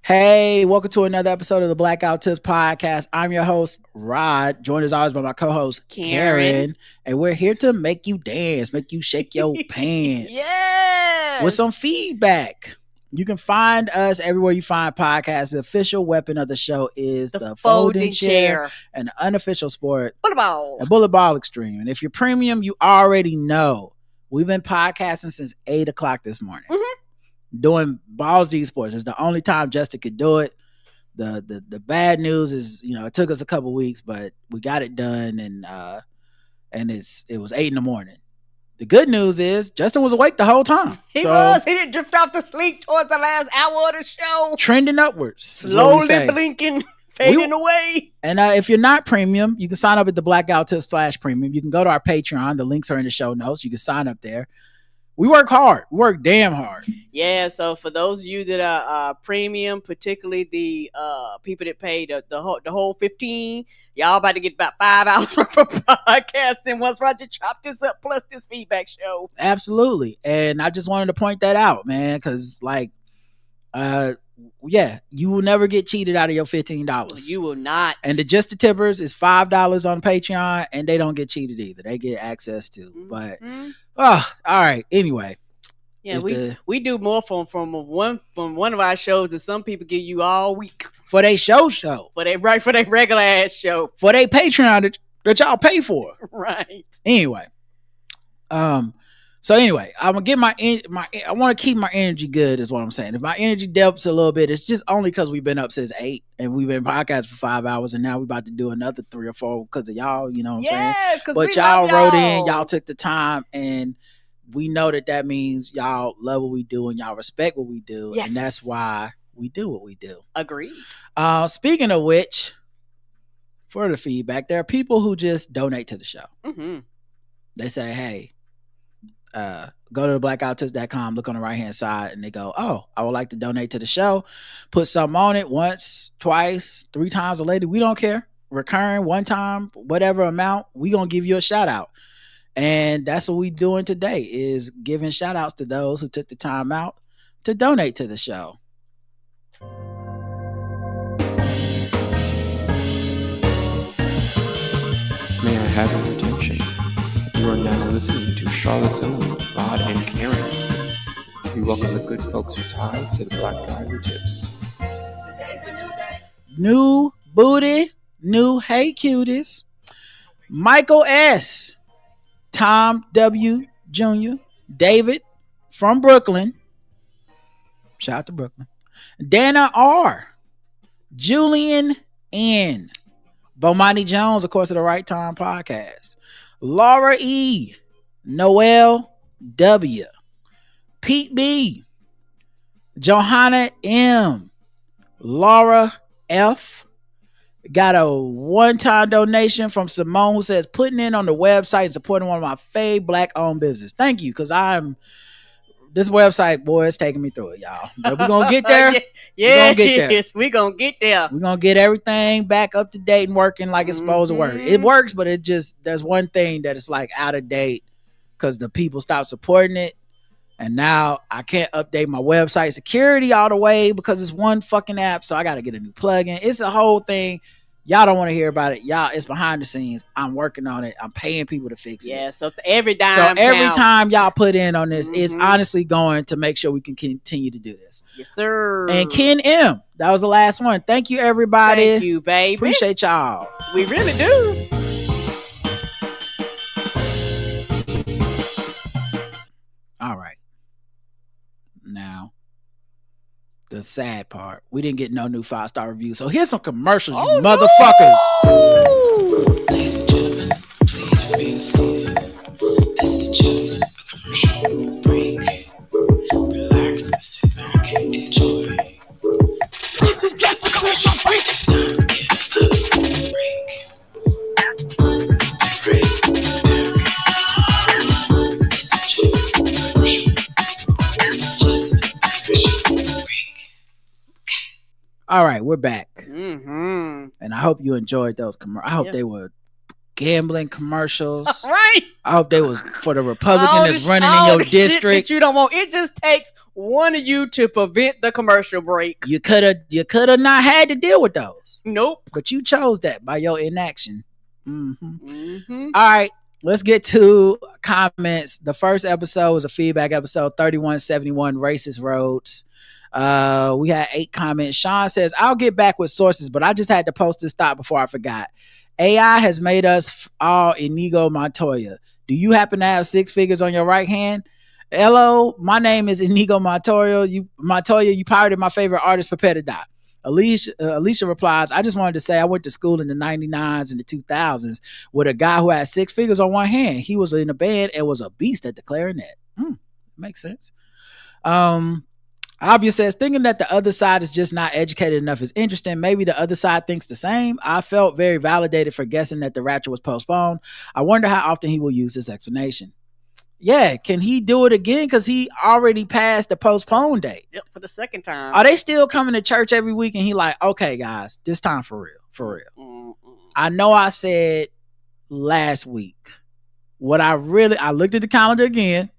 Hey, welcome to another episode of the Blackout Tips Podcast. I'm your host, Rod, joined as always by my co-host, Karen. And we're here to make you dance, make you shake your pants. Yes! With some feedback. You can find us everywhere you find podcasts. The official weapon of the show is the folding chair and the unofficial sport, bullet ball extreme. And if you're premium, you already know we've been podcasting since 8 o'clock this morning. Doing Balls G Sports. It's the only time Justin could do it. The bad news is, it took us a couple weeks, but we got it done, and it was 8 a.m. The good news is Justin was awake the whole time. He didn't drift off to sleep towards the last hour of the show. Trending upwards. Slowly blinking, fading away. And if you're not premium, you can sign up at the Blackout Tips /premium. You can go to our Patreon. The links are in the show notes. You can sign up there. We work hard. We work damn hard. Yeah, so for those of you that are premium, particularly the people that pay the whole 15, y'all about to get about 5 hours worth of podcasting once Roger chopped this up, plus this feedback show. Absolutely. And I just wanted to point that out, man, because you will never get cheated out of your $15. You will not. And the Just the Tippers is $5 on Patreon, and they don't get cheated either. They get access to. But all right. Anyway, yeah, we do more from one of our shows that some people give you all week for their show for their regular ass show for their Patreon that y'all pay for. Right. Anyway, So anyway, I'm gonna get I want to keep my energy good, is what I'm saying. If my energy dips a little bit, it's just only because we've been up since 8 and we've been podcasting for 5 hours, and now we're about to do another 3 or 4 because of y'all. You know what I'm saying? But y'all wrote in, y'all took the time, and we know that means y'all love what we do and y'all respect what we do, and that's why we do what we do. Agreed. Speaking of which, for the feedback, there are people who just donate to the show. Mm-hmm. They say, hey, go to blackouttips.com, look on the right hand side, and they go, oh, I would like to donate to the show. Put something on it once, twice, 3 times a lady. We don't care. Recurring, one time, whatever amount, we gonna give you a shout out. And that's what we doing today, is giving shout outs to those who took the time out to donate to the show. May I have your attention? You are now listening to Charlotte's own Rod and Karen. We welcome the good folks who tied to the Black Guy with Tips. New booty, new hey cuties. Michael S., Tom W. Jr., David from Brooklyn. Shout out to Brooklyn. Dana R., Julian N., Bomani Jones, of course, of the Right Time Podcast. Laura E., Noel W., Pete B., Johanna M., Laura F. Got a one-time donation from Simone, who says, putting in on the website and supporting one of my fave Black-owned business. Thank you, because this website, boy, it's taking me through it, y'all. But we're going to get there. We're going to get there. We're going to get everything back up to date and working like it's supposed to work. It works, but there's one thing that is like out of date because the people stopped supporting it. And now I can't update my website security all the way because it's one fucking app. So I got to get a new plugin. It's a whole thing. Y'all don't want to hear about it. Y'all, it's behind the scenes. I'm working on it. I'm paying people to fix it. Yeah, so every time y'all put in on this is honestly going to make sure we can continue to do this. Yes, sir. And Ken M., that was the last one. Thank you, everybody. Thank you, baby. Appreciate y'all. We really do. All right. Now, the sad part, we didn't get no new 5-star reviews. So here's some commercials, you motherfuckers. No! Ladies and gentlemen, please remain seated. This is just a commercial break. Relax, sit back, enjoy. This is just a commercial break. Time to get the break. This is just a commercial. This is just a commercial break. All right, we're back. Mm-hmm. And I hope you enjoyed those commercials. I hope they were gambling commercials. Right. I hope they was for the Republican that's running in your district. Shit that you don't want. It just takes one of you to prevent the commercial break. You could have not had to deal with those. Nope. But you chose that by your inaction. All right, let's get to comments. The first episode was a feedback episode, 3171 Racist Roads. We had 8 comments. Sean says, I'll get back with sources, but I just had to post this thought before I forgot. AI has made us all Inigo Montoya. Do you happen to have 6 figures on your right hand? Hello, my name is Inigo Montoya. You pirated my favorite artist, Prepare to Die. Alicia replies, I just wanted to say I went to school in the 99s and the 2000s with a guy who had 6 figures on one hand. He was in a band and was a beast at the clarinet. Makes sense. Abia says, thinking that the other side is just not educated enough is interesting. Maybe the other side thinks the same. I felt very validated for guessing that the rapture was postponed. I wonder how often he will use this explanation. Yeah, can he do it again? Because he already passed the postponed date. Yep, for the second time. Are they still coming to church every week? And he like, okay, guys, this time for real. I know I said last week I looked at the calendar again.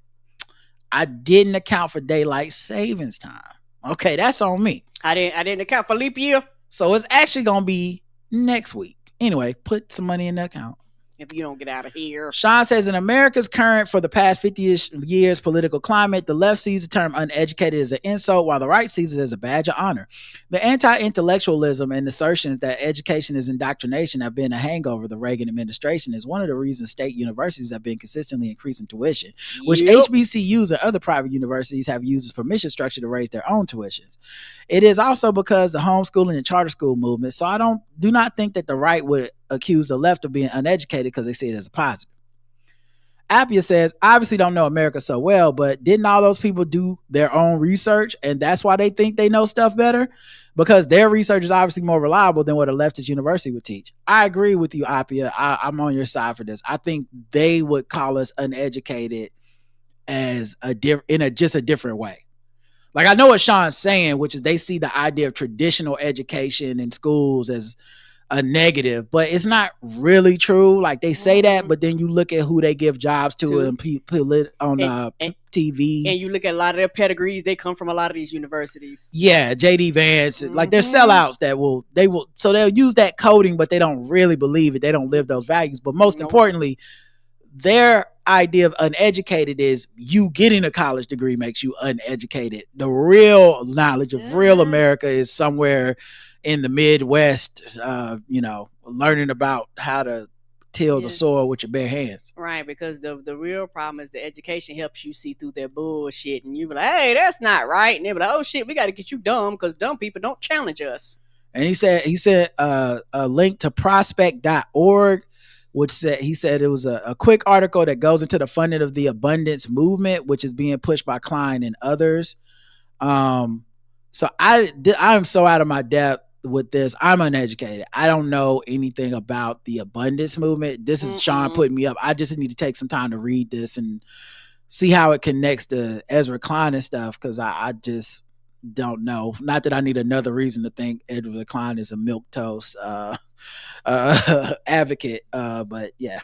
I didn't account for daylight savings time. Okay, that's on me. I didn't account for leap year. So it's actually gonna be next week. Anyway, put some money in the account. If you don't get out of here. Sean says, in America's current for the past 50 years political climate, the left sees the term uneducated as an insult while the right sees it as a badge of honor. The anti-intellectualism and assertions that education is indoctrination have been a hangover of the Reagan administration is one of the reasons state universities have been consistently increasing tuition, which HBCUs and other private universities have used as permission structure to raise their own tuitions. It is also because the homeschooling and charter school movement, so I do not think that the right would accuse the left of being uneducated because they see it as a positive. Appia says, obviously don't know America so well, but didn't all those people do their own research and that's why they think they know stuff better? Because their research is obviously more reliable than what a leftist university would teach. I agree with you, Appia. I'm on your side for this. I think they would call us uneducated as in a different way. Like, I know what Sean's saying, which is they see the idea of traditional education in schools as a negative, but it's not really true. Like, they say that, but then you look at who they give jobs to and people on TV, and you look at a lot of their pedigrees. They come from a lot of these universities. Yeah, JD Vance, like they're sellouts so they'll use that coding, but they don't really believe it. They don't live those values. But most importantly, their idea of uneducated is you getting a college degree makes you uneducated. The real knowledge of real America is somewhere in the Midwest, learning about how to till the soil with your bare hands. Right, because the real problem is the education helps you see through their bullshit, and you be like, hey, that's not right. And they be like, oh shit, we got to get you dumb because dumb people don't challenge us. And he said a link to prospect.org, which he said it was a quick article that goes into the funding of the abundance movement, which is being pushed by Klein and others. So I'm so out of my depth with this. I'm uneducated. I don't know anything about the abundance movement. This is Sean putting me up. I just need to take some time to read this and see how it connects to Ezra Klein and stuff, because I just don't know. Not that I need another reason to think Ezra Klein is a milquetoast advocate, but yeah.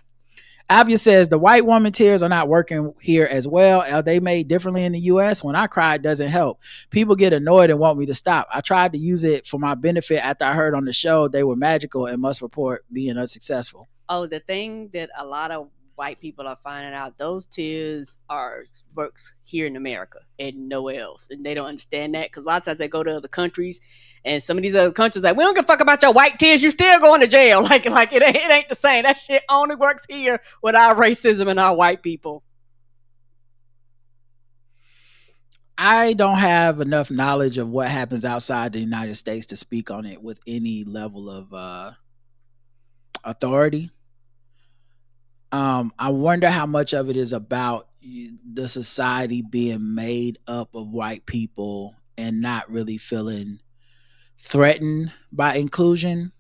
Abia says the white woman tears are not working here as well. Are they made differently in the US? When I cry, it doesn't help. People get annoyed and want me to stop. I tried to use it for my benefit after I heard on the show they were magical and must report being unsuccessful. Oh, the thing that a lot of white people are finding out, those tears works here in America and nowhere else. And they don't understand that because a lot of times they go to other countries and some of these other countries like, we don't give a fuck about your white tears, you still going to jail. Like it ain't the same. That shit only works here with our racism and our white people. I don't have enough knowledge of what happens outside the United States to speak on it with any level of authority. I wonder how much of it is about the society being made up of white people and not really feeling threatened by inclusion.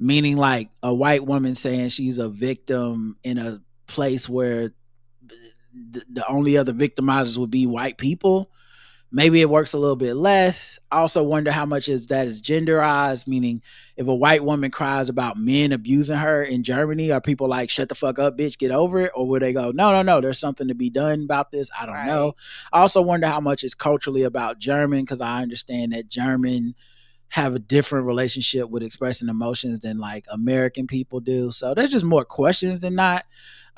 Meaning like a white woman saying she's a victim in a place where the only other victimizers would be white people. Maybe it works a little bit less. I also wonder how much is that is genderized, meaning if a white woman cries about men abusing her in Germany, are people like, shut the fuck up, bitch, get over it? Or would they go, no, no, no, there's something to be done about this? I don't know. Right. I also wonder how much is culturally about German, because I understand that German have a different relationship with expressing emotions than like American people do. So there's just more questions than not.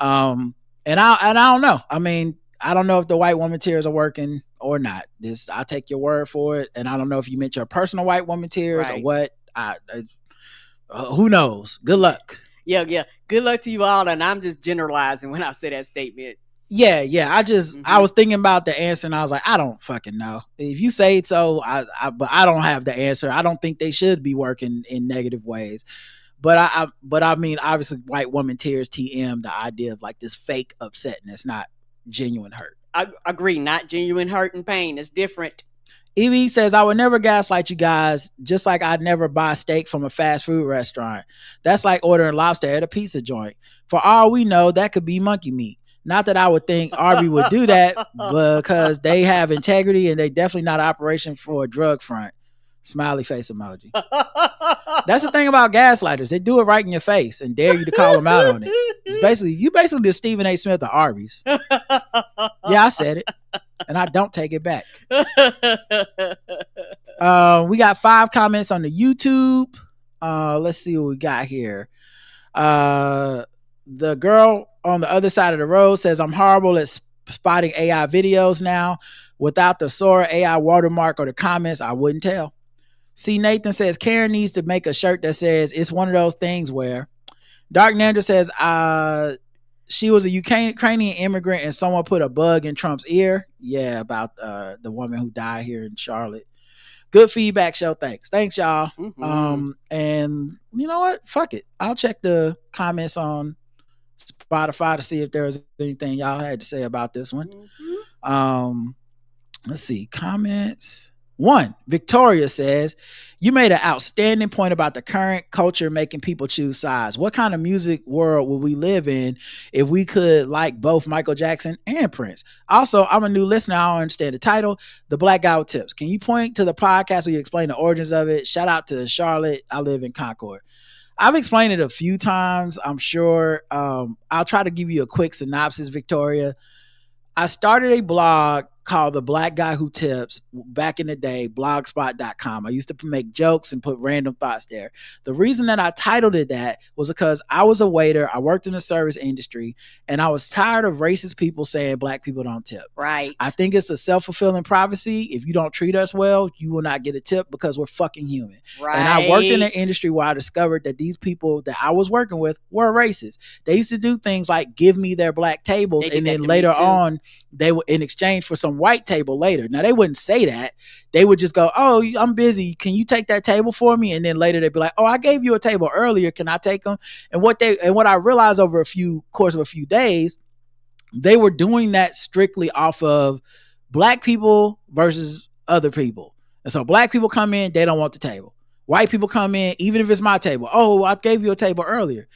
And I don't know. I mean, I don't know if the white woman tears are working or not. This, I'll take your word for it. And I don't know if you meant your personal white woman tears or Right. what. Who knows? Good luck. Yeah, yeah. Good luck to you all. And I'm just generalizing when I say that statement. Yeah. I was thinking about the answer and I was like, I don't fucking know. If you say it so, but I don't have the answer. I don't think they should be working in negative ways. But I mean, obviously, white woman tears, TM, the idea of like this fake upsetness, not genuine hurt. I agree. Not genuine hurt and pain. It's different. Evie says, I would never gaslight you guys, just like I'd never buy steak from a fast food restaurant. That's like ordering lobster at a pizza joint. For all we know, that could be monkey meat. Not that I would think Arby would do that, because they have integrity and they definitely not operation for a drug front. Smiley face emoji. That's the thing about gaslighters. They do it right in your face and dare you to call them out on it. It's basically, you basically the Stephen A. Smith of Arby's. Yeah, I said it. And I don't take it back. We got 5 comments on the YouTube. Let's see what we got here. The girl on the other side of the road says, I'm horrible at spotting AI videos now. Without the Sora AI watermark or the comments, I wouldn't tell. See, Nathan says, Karen needs to make a shirt that says, it's one of those things where. Dark Nandra says, she was a Ukrainian immigrant and someone put a bug in Trump's ear. Yeah, about the woman who died here in Charlotte. Good feedback show. Thanks y'all. Mhm. And you know what, fuck it, I'll check the comments on Spotify to see if there's anything y'all had to say about this one. Let's see, comments. 1, Victoria says, you made an outstanding point about the current culture making people choose sides. What kind of music world would we live in if we could like both Michael Jackson and Prince? Also, I'm a new listener. I don't understand the title, The Black Guy with Tips. Can you point to the podcast where you explain the origins of it? Shout out to Charlotte. I live in Concord. I've explained it a few times, I'm sure. I'll try to give you a quick synopsis, Victoria. I started a blog called The Black Guy Who Tips back in the day, blogspot.com. I used to make jokes and put random thoughts there. The reason that I titled it that was because I was a waiter. I worked in the service industry and I was tired of racist people saying black people don't tip. Right. I think it's a self-fulfilling prophecy. If you don't treat us well, you will not get a tip because we're fucking human. Right. And I worked in an industry where I discovered that these people that I was working with were racist. They used to do things like give me their black tables and then later on they would, in exchange for some white table later. Now they wouldn't say that. They would just go, oh, I'm busy. Can you take that table for me? And then later they'd be like, oh, I gave you a table earlier. Can I take them? And what I realized over course of a few days, they were doing that strictly off of black people versus other people. And so black people come in, they don't want the table. White people come in, even if it's my table. Oh, I gave you a table earlier.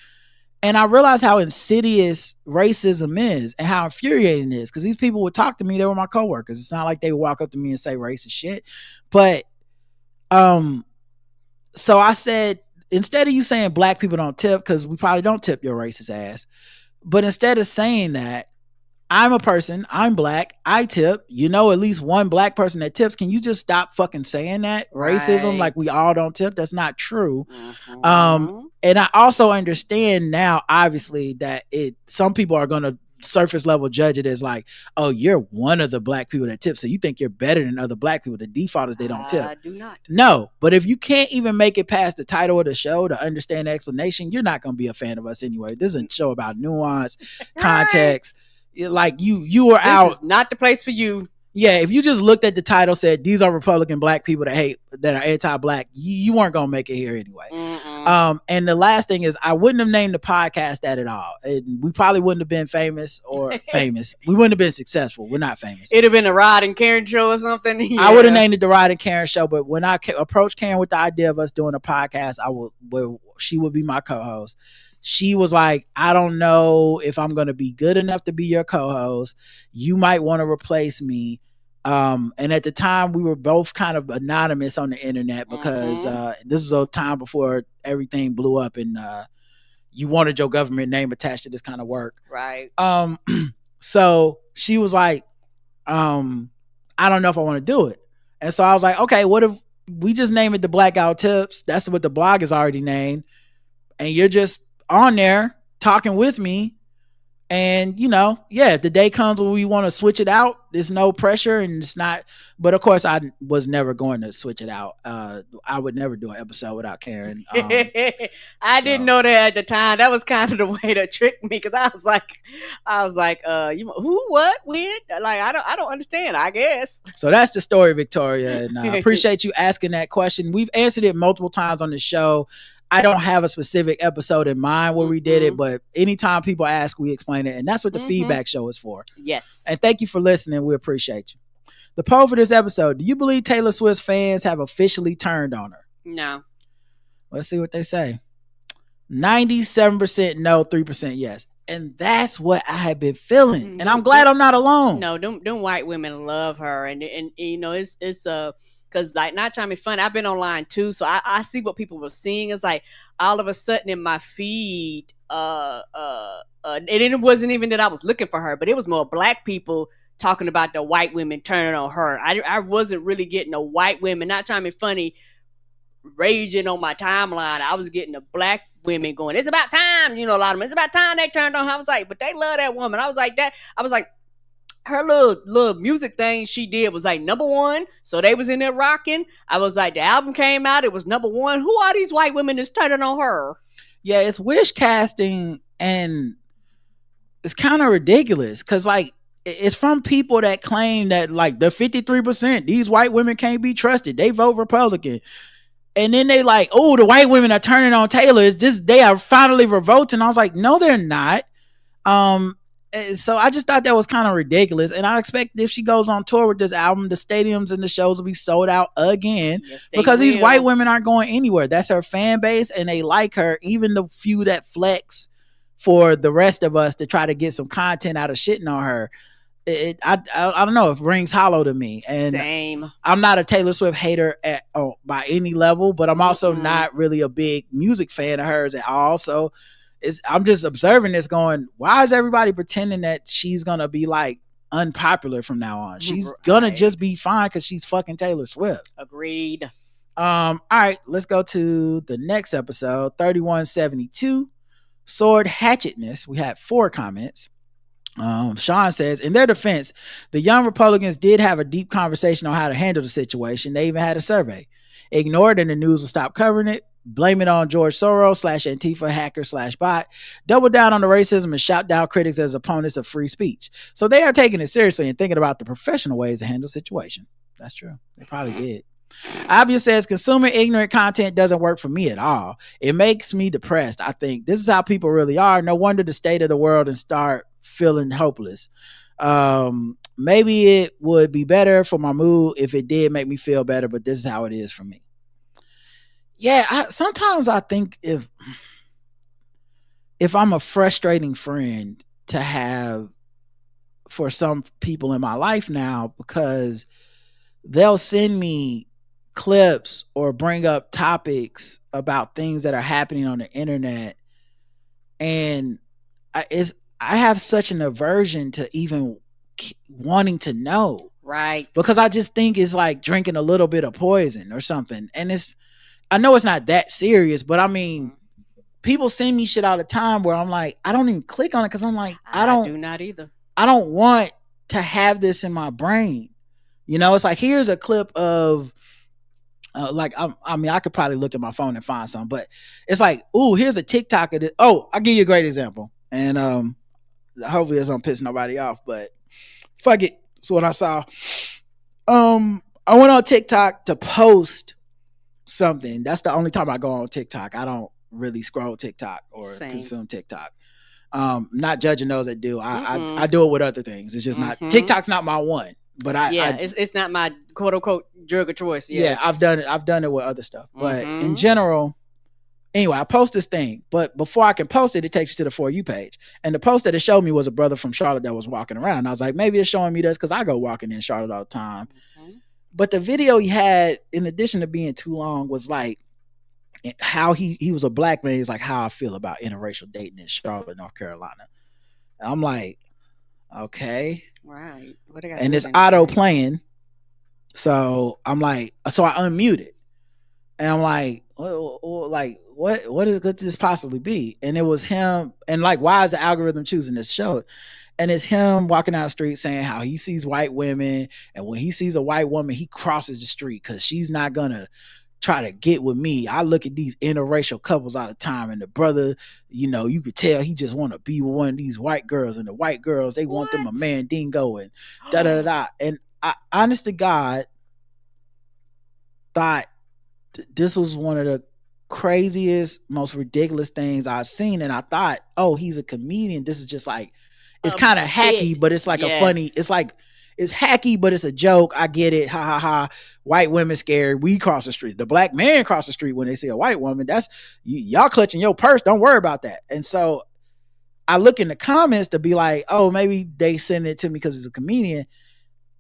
And I realized how insidious racism is and how infuriating it is, because these people would talk to me. They were my coworkers. It's not like they would walk up to me and say racist shit. But so I said, instead of you saying black people don't tip, because we probably don't tip your racist ass, but instead of saying that, I'm a person, I'm black, I tip, you know, at least one black person that tips. Can you just stop fucking saying that? Right. Racism, like we all don't tip. That's not true. And I also understand now, obviously, that some people are going to surface level judge it as like, oh, you're one of the black people that tip, so you think you're better than other black people. The default is they don't tip. I do not. No, but if you can't even make it past the title of the show to understand the explanation, you're not going to be a fan of us anyway. This is a show about nuance, context. Like you were out. This is not the place for you. Yeah, if you just looked at the title, said these are Republican black people that are anti-black, you weren't gonna make it here anyway. And the last thing is, I wouldn't have named the podcast that at all. We probably wouldn't have been famous or famous. We wouldn't have been successful. We're not famous. It'd have been a Rod and Karen show or something. Yeah. I would have named it the Rod and Karen show, but when I approached Karen with the idea of us doing a podcast, she would be my co-host. She was like, I don't know if I'm going to be good enough to be your co-host. You might want to replace me. And at the time we were both kind of anonymous on the internet because this is a time before everything blew up and you wanted your government name attached to this kind of work. Right. So she was like, I don't know if I want to do it. And so I was like, okay, what if we just name it the Blackout Tips? That's what the blog is already named. And you're just on there talking with me. And, you know, yeah, if the day comes when we want to switch it out, there's no pressure and it's not. But of course, I was never going to switch it out. I would never do an episode without Karen. I didn't know that at the time. That was kind of the way to trick me because I was like, you who, what, when? Like, I don't understand. I guess. So that's the story, Victoria, and I appreciate you asking that question. We've answered it multiple times on the show. I don't have a specific episode in mind where we did it, but anytime people ask, we explain it. And that's what the feedback show is for. Yes. And thank you for listening. We appreciate you. The poll for this episode: do you believe Taylor Swift's fans have officially turned on her? No. Let's see what they say. 97% no, 3% yes. And that's what I have been feeling. And I'm glad I'm not alone. No, them white women love her. And you know, it's because like, not trying to be funny, I've been online too, so I see what people were seeing. It's like all of a sudden in my feed, and it wasn't even that I was looking for her, but it was more black people talking about the white women turning on her. I wasn't really getting the white women, not trying to be funny, raging on my timeline. I was getting the black women going, it's about time, you know, a lot of them, it's about time they turned on her. I was like, but they love that woman. I was like, her little music thing she did was like #1. So they was in there rocking. I was like, the album came out, it was #1. Who are these white women that's turning on her? Yeah, it's wish casting and it's kind of ridiculous because like it's from people that claim that like the 53%, these white women can't be trusted. They vote Republican. And then they like, oh, the white women are turning on Taylor. It's just, they are finally revolting. I was like, no, they're not. So I just thought that was kind of ridiculous. And I expect if she goes on tour with this album, the stadiums and the shows will be sold out again. Yes, because will. These white women aren't going anywhere. That's her fan base and they like her. Even the few that flex for the rest of us to try to get some content out of shitting on her. I don't know, it rings hollow to me. And same. I'm not a Taylor Swift hater by any level, but I'm also not really a big music fan of hers at all. So I'm just observing this going, why is everybody pretending that she's going to be like unpopular from now on? She's going to just be fine because she's fucking Taylor Swift. Agreed. All right, let's go to the next episode, 3172, Sword Hatchetness. We had 4 comments. Sean says, in their defense, the young Republicans did have a deep conversation on how to handle the situation. They even had a survey. Ignored and the news will stop covering it. Blame it on George Soros / Antifa hacker / bot. Double down on the racism and shout down critics as opponents of free speech. So they are taking it seriously and thinking about the professional ways to handle the situation. That's true. They probably did. Abia says, consuming ignorant content doesn't work for me at all. It makes me depressed. I think this is how people really are. No wonder the state of the world and start feeling hopeless. Maybe it would be better for my mood if it did make me feel better, but this is how it is for me. Yeah, sometimes I think if I'm a frustrating friend to have for some people in my life now, because they'll send me clips or bring up topics about things that are happening on the internet, and I have such an aversion to even wanting to know, right? Because I just think it's like drinking a little bit of poison or something. And I know it's not that serious, but I mean, people send me shit all the time where I'm like, I don't even click on it because I'm like, I do not either. I don't want to have this in my brain. You know, it's like, here's a clip of I could probably look at my phone and find some, but it's like, ooh, here's a TikTok of this. Oh, I'll give you a great example. And hopefully this don't piss nobody off, but fuck it. That's what I saw. I went on TikTok to post something. That's the only time I go on TikTok. I don't really scroll TikTok or consume TikTok. Not judging those that do. I do it with other things. It's just not, TikTok's not my one. But it's not my quote unquote drug of choice. Yes. Yeah, I've done it with other stuff. But in general, Anyway, I post this thing, but before I can post it, it takes you to the For You page. And the post that it showed me was a brother from Charlotte that was walking around. And I was like, maybe it's showing me this because I go walking in Charlotte all the time. Mhm. But the video he had, in addition to being too long, was like how he was a black man. He's like, how I feel about interracial dating in Charlotte, North Carolina. And I'm like, okay. Right. What they got And to it's do with auto anything? playing. So I'm like, so I unmuted. And I'm like, what could this possibly be? And it was him. And like, why is the algorithm choosing this show? And it's him walking down the street saying how he sees white women. And when he sees a white woman, he crosses the street because she's not going to try to get with me. I look at these interracial couples all the time. And the brother, you could tell he just want to be with one of these white girls. And the white girls, they want them a What? mandingo and da-da-da-da. And I, honest to God, thought this was one of the craziest, most ridiculous things I've seen. And I thought, oh, he's a comedian. This is just like, it's A kind of hacky, bit. but it's like a funny, Yes. it's like, it's hacky, but it's a joke. I get it. Ha ha ha. White women scared. We cross the street. The black man cross the street when they see a white woman. That's y'all clutching your purse. Don't worry about that. And so I look in the comments to be like, oh, maybe they send it to me because he's a comedian.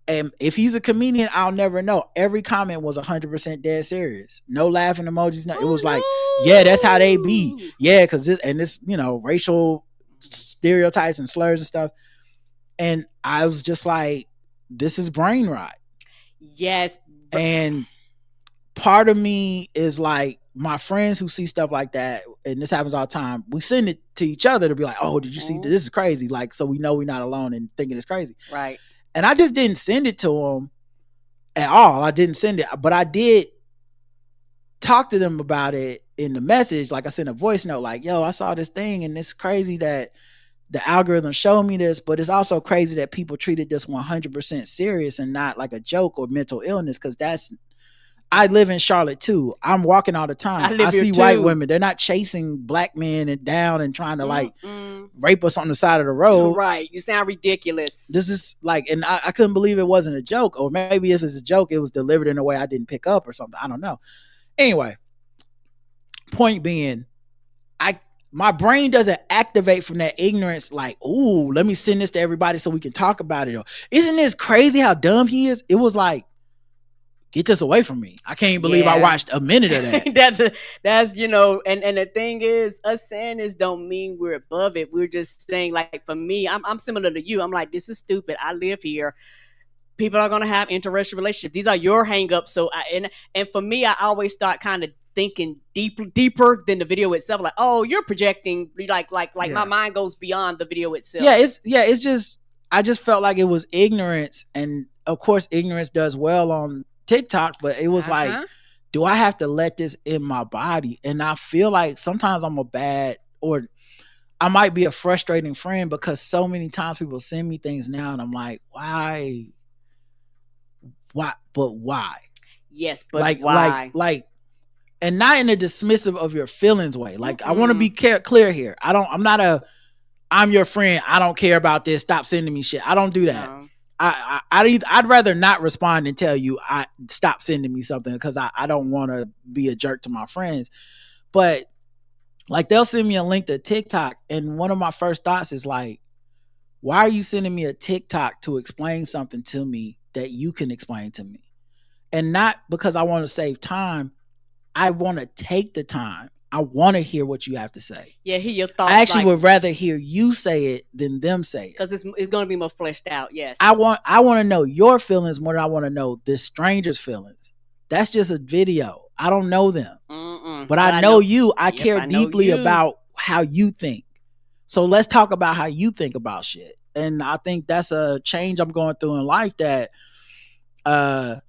And if he's a comedian, I'll never know. Every comment was 100% dead serious. No laughing emojis. No, it was like, yeah, that's how they be. no. Yeah, because this, racial stereotypes and slurs and stuff. And I was just like, this is brain rot. Yes. And part of me is like, my friends who see stuff like that, and this happens all the time, we send it to each other to be like, oh, did you see this? This is crazy. Like, so we know we're not alone in thinking it's crazy. Right. And I just didn't send it to them at all. I didn't send it, but I did talk to them about it in the message. Like I sent a voice note like, yo, I saw this thing and it's crazy that the algorithm showed me this, but it's also crazy that people treated this 100% serious and not like a joke or mental illness. Cause I live in Charlotte too. I'm walking all the time. I see white women. They're not chasing black men and down and trying to like rape us on the side of the road. Right. You sound ridiculous. This is like, and I couldn't believe it wasn't a joke. Or maybe if it's a joke, it was delivered in a way I didn't pick up or something. I don't know. Anyway, point being, my brain doesn't activate from that ignorance like, ooh, let me send this to everybody so we can talk about it. Or, isn't this crazy how dumb he is? It was like, get this away from me. I can't believe I watched a minute of that. that's and the thing is, us saying this don't mean we're above it. We're just saying, like, for me, I'm similar to you. I'm like, this is stupid. I live here. People are gonna have interracial relationships. These are your hangups. So and for me, I always start kind of thinking deeper than the video itself. Like, oh, you're projecting. Like Yeah. my mind goes beyond the video itself. It's just, I just felt like it was ignorance, and of course, ignorance does well on TikTok, but it was like, do I have to let this in my body? And I feel like sometimes I'm a bad, or I might be a frustrating friend because so many times people send me things now and I'm like, why? But why? Yes, but like, why? Like, and not in a dismissive of your feelings way. Like, I want to be clear here. I'm your friend. I don't care about this. Stop sending me shit. I don't do that. No. I'd rather not respond and tell you I stop sending me something because I don't want to be a jerk to my friends. But like, they'll send me a link to TikTok, and one of my first thoughts is like, why are you sending me a TikTok to explain something to me that you can explain to me? And not because I want to save time. I want to take the time. I want to hear what you have to say. Yeah, hear your thoughts. I actually would rather hear you say it than them say it, because it's going to be more fleshed out. Yes, I want to know your feelings more than I want to know this stranger's feelings. That's just a video. I don't know them, but I know you. I care deeply about how you think. So let's talk about how you think about shit. And I think that's a change I'm going through in life. I'm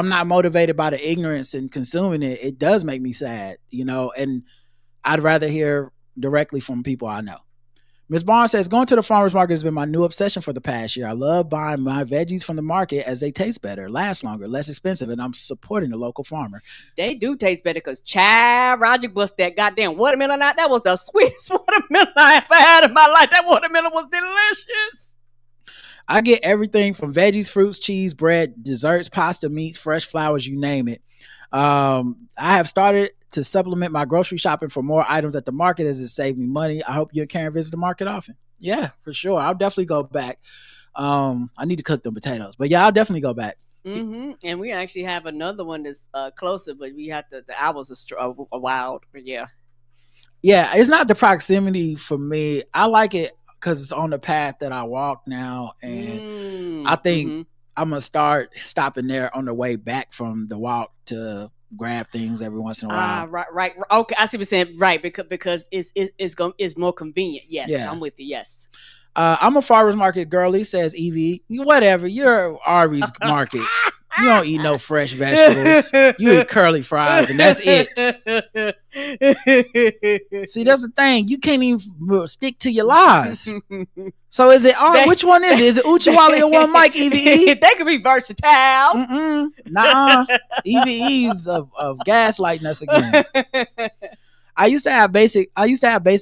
not motivated by the ignorance and consuming it. It does make me sad, and I'd rather hear directly from people I know. Ms. Barnes says, going to the farmer's market has been my new obsession for the past year. I love buying my veggies from the market as they taste better, last longer, less expensive, and I'm supporting the local farmer. They do taste better because Roger bust that goddamn watermelon out. That was the sweetest watermelon I ever had in my life. That watermelon was delicious. I get everything from veggies, fruits, cheese, bread, desserts, pasta, meats, fresh flowers, you name it. I have started to supplement my grocery shopping for more items at the market as it saved me money. I hope you and Karen visit the market often. Yeah, for sure. I'll definitely go back. I need to cook them potatoes, but yeah, I'll definitely go back. And we actually have another one that's closer, but we have to. The hours are wild. But yeah, it's not the proximity for me. I like it because it's on the path that I walk now, and I think I'm gonna start stopping there on the way back from the walk to grab things every once in a while. Right. Okay, I see what you're saying. Right, because it's more convenient. Yes, yeah. I'm with you. Yes. I'm a farmer's market girly, says Evie. Whatever, you're Arby's market. You don't eat no fresh vegetables. You eat curly fries, and that's it. See, that's the thing. You can't even stick to your lies. So is it which one is it? Is it Uchiwali or One Mike, Evie? They could be versatile. Nah, Evie's of gaslighting us again. I used to have basic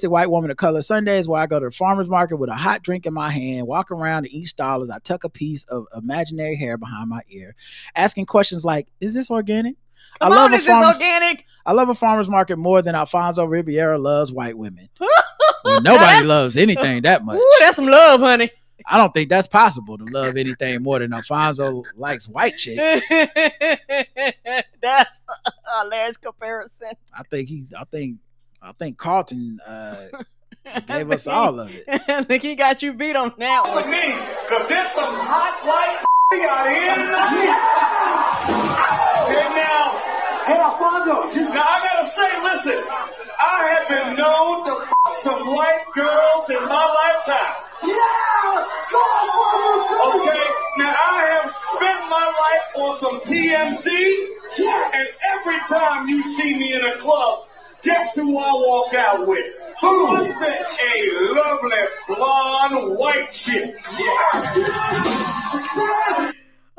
white woman of color Sundays where I go to the farmer's market with a hot drink in my hand, walk around to each stall as I tuck a piece of imaginary hair behind my ear, asking questions like, is this organic? Is this organic? I love a farmer's market more than Alfonso Ribeiro loves white women. Well, nobody loves anything that much. Ooh, that's some love, honey. I don't think that's possible to love anything more than Alfonso likes white chicks. That's a hilarious comparison. I think Carlton gave us all of it. I think he got you beat on that one. With me, because there's some hot white out here tonight. Okay, now. Hey, Alfonso. Now, I gotta say, listen. I have been known to fuck some white girls in my lifetime. Yeah! Come on, okay, now I have spent my life on some TMZ. Yes! And every time you see me in a club, guess who I walk out with? Who? A lovely blonde white chick. Yeah.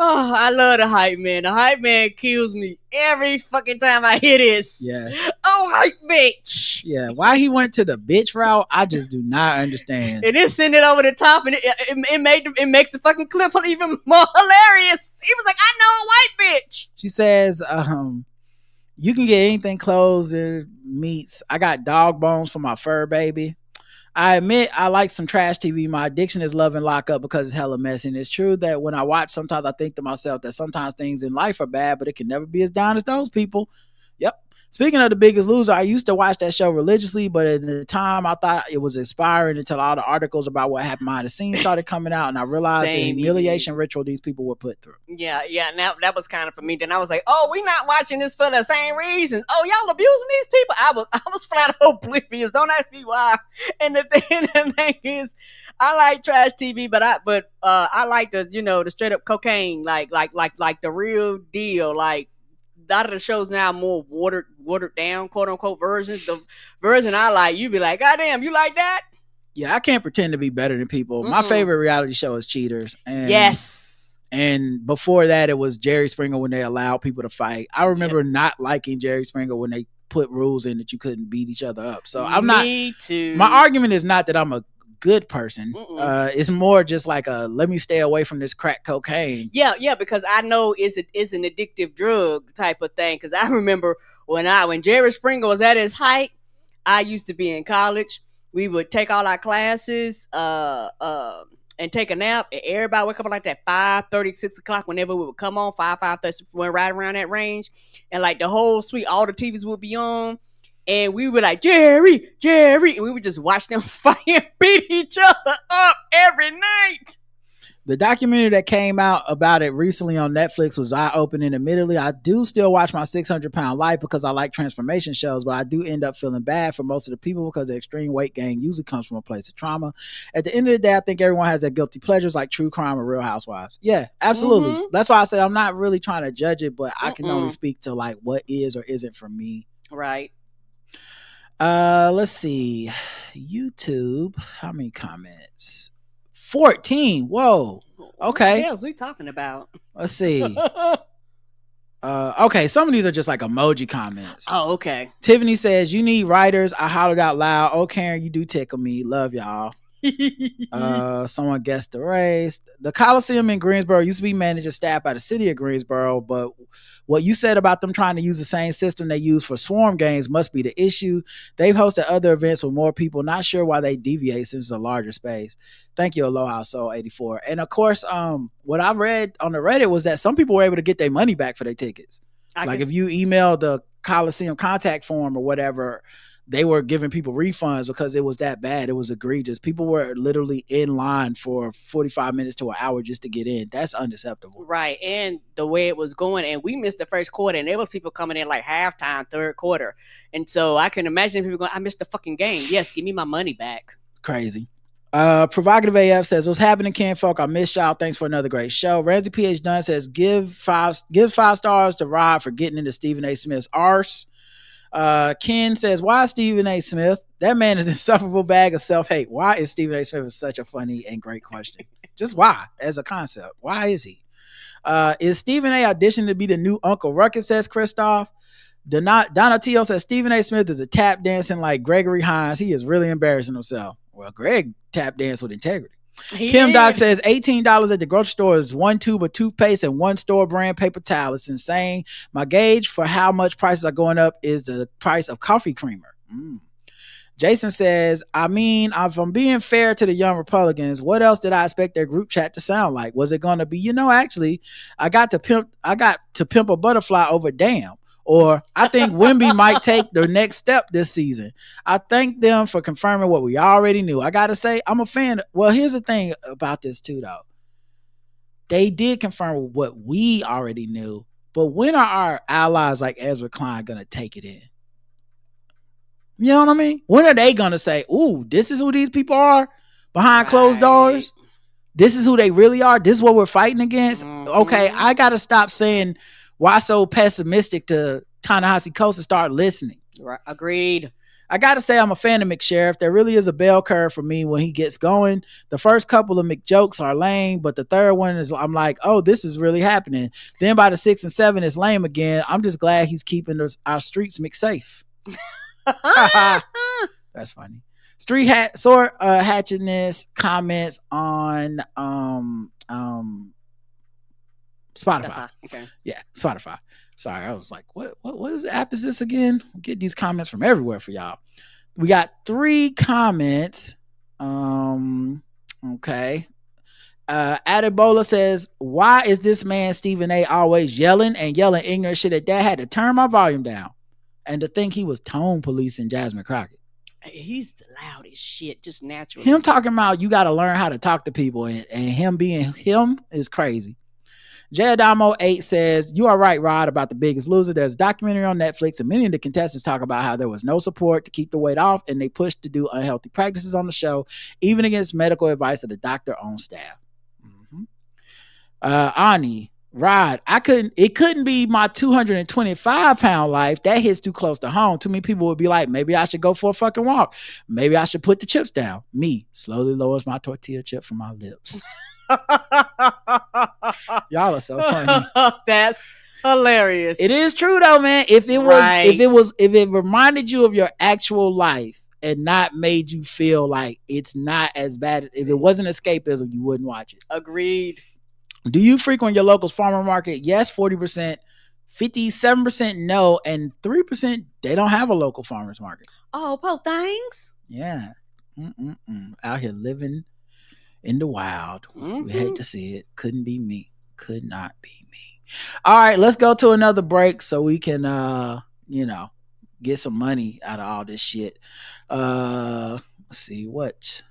Oh, I love the hype man. The hype man kills me every fucking time I hear this. Yes. Oh, hype bitch. Yeah. Why he went to the bitch route, I just do not understand. And then send it over the top, and it makes the fucking clip even more hilarious. He was like, I know a white bitch. She says, you can get anything clothes or meats. I got dog bones for my fur baby. I admit I like some trash TV. My addiction is Love and Lockup because it's hella messy. And it's true that when I watch, sometimes I think to myself that sometimes things in life are bad, but it can never be as down as those people. Yep. Speaking of The Biggest Loser, I used to watch that show religiously, but at the time I thought it was inspiring until all the articles about what happened behind the scenes started coming out, and I realized the humiliation ritual these people were put through. Yeah, and that was kind of for me. Then I was like, oh, we not watching this for the same reasons. Oh, y'all abusing these people? I was flat oblivious. Don't ask me why. And the thing is, I like trash TV, but I like the straight up cocaine, like the real deal, like. A lot of the shows now more watered down, quote unquote versions. The version I like, you be like, God damn, you like that? Yeah, I can't pretend to be better than people. My favorite reality show is Cheaters. And yes. And before that, it was Jerry Springer when they allowed people to fight. I remember not liking Jerry Springer when they put rules in that you couldn't beat each other up. So I'm not. Me too. My argument is not that I'm a good person. It's more just like let me stay away from this crack cocaine. Yeah, because I know it's an addictive drug type of thing. Because I remember when Jerry Springer was at his height, I used to be in college. We would take all our classes and take a nap, and everybody would come up like that 5:30, 6 o'clock whenever we would come on, 5:30, right around that range, and like the whole suite, all the TVs would be on. And we were like, Jerry, and we would just watch them fight and beat each other up every night. The documentary that came out about it recently on Netflix was eye-opening. Admittedly, I do still watch my 600-pound life because I like transformation shows, but I do end up feeling bad for most of the people because the extreme weight gain usually comes from a place of trauma. At the end of the day, I think everyone has their guilty pleasures like true crime or Real Housewives. Yeah, absolutely. That's why I said I'm not really trying to judge it, but I can only speak to like what is or isn't for me. Right. Let's see. YouTube. How many comments? 14. Whoa. Okay. What the hell are we talking about? Let's see. Okay. Some of these are just like emoji comments. Oh, okay. Tiffany says, you need writers. I hollered out loud. Oh, Karen, you do tickle me. Love y'all. Someone guessed the race. The Coliseum in Greensboro used to be managed and staffed by the city of Greensboro, but what you said about them trying to use the same system they use for swarm games must be the issue. They've hosted other events with more people. Not sure why they deviate since it's a larger space. Thank you, Aloha Soul 84. And of course, what I've read on the Reddit was that some people were able to get their money back for their tickets. If you email the Coliseum contact form or whatever, they were giving people refunds because it was that bad. It was egregious. People were literally in line for 45 minutes to an hour just to get in. That's unacceptable. Right. And the way it was going, and we missed the first quarter, and there was people coming in like halftime, third quarter. And so I can imagine people going, I missed the fucking game. Yes, give me my money back. Crazy. Provocative AF says, what's happening, Ken Folk? I miss y'all. Thanks for another great show. Ramsey PH Dunn says, give five stars to Rod for getting into Stephen A. Smith's arse. Ken says, why Stephen A. Smith? That man is an insufferable bag of self-hate. Why is Stephen A. Smith such a funny and great question? Just why, as a concept? Why is he? Is Stephen A. auditioning to be the new Uncle Ruckus, says Christoph. Donatello says, Stephen A. Smith is a tap dancing like Gregory Hines. He is really embarrassing himself. Well, Greg tap dance with integrity. Kim Doc says $18 at the grocery store is one tube of toothpaste and one store brand paper towel. It's insane. My gauge for how much prices are going up is the price of coffee creamer. Jason says, I mean, if I'm being fair to the young Republicans, what else did I expect their group chat to sound like? Was it going to be, actually, I got to pimp a butterfly over damn. Or I think Wemby might take the next step this season. I thank them for confirming what we already knew. I got to say, I'm a fan. Well, here's the thing about this too, though. They did confirm what we already knew, but when are our allies like Ezra Klein going to take it in? You know what I mean? When are they going to say, ooh, this is who these people are behind closed doors? This is who they really are? This is what we're fighting against? Okay, I got to stop saying, why so pessimistic to Ta-Nehisi Coates and start listening? Right. Agreed. I got to say I'm a fan of McSheriff. There really is a bell curve for me when he gets going. The first couple of McJokes are lame, but the third one is, I'm like, oh, this is really happening. Then by the 6 and 7, it's lame again. I'm just glad he's keeping our streets McSafe. That's funny. Street Hatchetness comments on Spotify. Okay. Yeah, Spotify. Sorry, I was like, what is the app is this again? We'll get these comments from everywhere for y'all. We got 3 comments. Okay. Adebola says, why is this man Stephen A. always yelling ignorant shit at that? Had to turn my volume down. And to think he was tone policing Jasmine Crockett. He's the loudest shit, just naturally. Him talking about you got to learn how to talk to people and him being him is crazy. Jadamo 8 says, you are right, Rod, about The Biggest Loser. There's a documentary on Netflix, and many of the contestants talk about how there was no support to keep the weight off, and they pushed to do unhealthy practices on the show, even against medical advice of the doctor on staff. Ani, Rod, it couldn't be my 225-pound life. That hits too close to home. Too many people would be like, maybe I should go for a fucking walk. Maybe I should put the chips down. Me slowly lowers my tortilla chip from my lips. Y'all are so funny. That's hilarious. It is true though, man. If it reminded you of your actual life and not made you feel like it's not as bad, if it wasn't escapism, you wouldn't watch it. Agreed. Do you frequent your local's farmer market? Yes, 40%, 57% no, and 3% they don't have a local farmers market. Oh, poor things. Yeah. Out here living in the wild. We hate to see it. Couldn't be me. Could not be me. All right, let's go to another break so we can get some money out of all this shit. Let's see what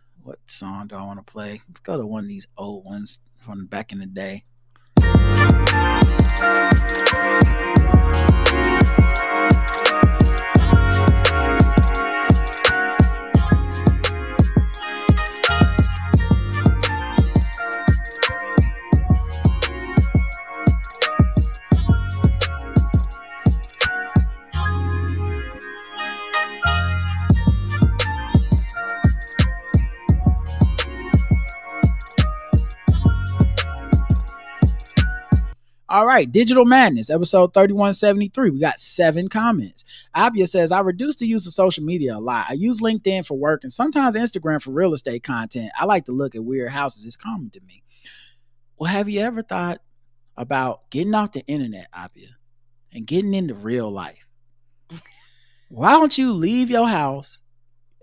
song do I want to play? Let's go to one of these old ones from back in the day. All right, Digital Madness, episode 3173. We got 7 comments. Abia says, I reduced the use of social media a lot. I use LinkedIn for work and sometimes Instagram for real estate content. I like to look at weird houses. It's common to me. Well, have you ever thought about getting off the internet, Abia, and getting into real life? Why don't you leave your house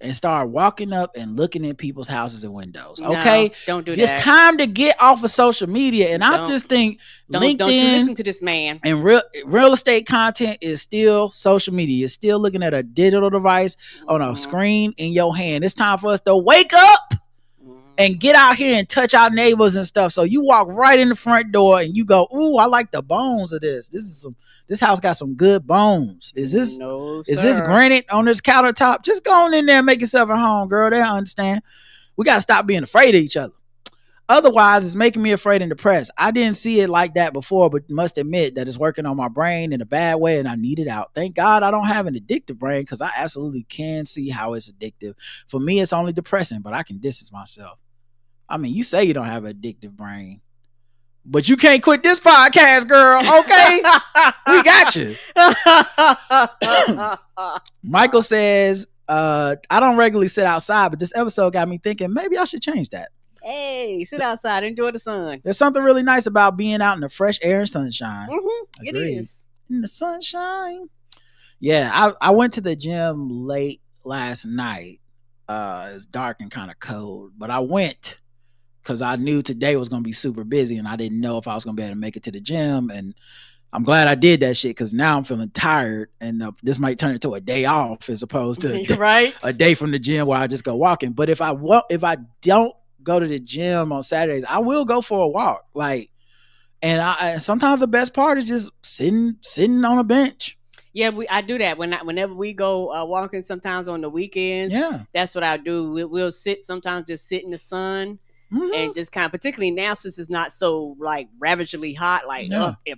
and start walking up and looking at people's houses and windows? Okay, no, don't do it's that. time to get off of social media. And I just think LinkedIn don't you listen to this man. and real estate content is still social media. It's still looking at a digital device on a screen in your hand. It's time for us to wake up and get out here and touch our neighbors and stuff. So you walk right in the front door and you go, ooh, I like the bones of this. This house got some good bones. Is this granite on this countertop? Just go on in there and make yourself at home, girl. They understand. We got to stop being afraid of each other. Otherwise, it's making me afraid and depressed. I didn't see it like that before, but must admit that it's working on my brain in a bad way and I need it out. Thank God I don't have an addictive brain because I absolutely can see how it's addictive. For me, it's only depressing, but I can distance myself. I mean, you say you don't have an addictive brain, but you can't quit this podcast, girl. Okay? We got you. Michael says, I don't regularly sit outside, but this episode got me thinking maybe I should change that. Hey, sit outside, enjoy the sun. There's something really nice about being out in the fresh air and sunshine. It is. In the sunshine. Yeah, I went to the gym late last night. It was dark and kind of cold, but I went because I knew today was going to be super busy and I didn't know if I was going to be able to make it to the gym. And I'm glad I did that shit because now I'm feeling tired and this might turn into a day off as opposed to a day from the gym where I just go walking. But if I don't go to the gym on Saturdays, I will go for a walk. And sometimes the best part is just sitting on a bench. Yeah, I do that whenever we go walking. Sometimes on the weekends, that's what I do. We'll sit sometimes, just sit in the sun. And just kind of, particularly now since it's not so like ravagingly hot,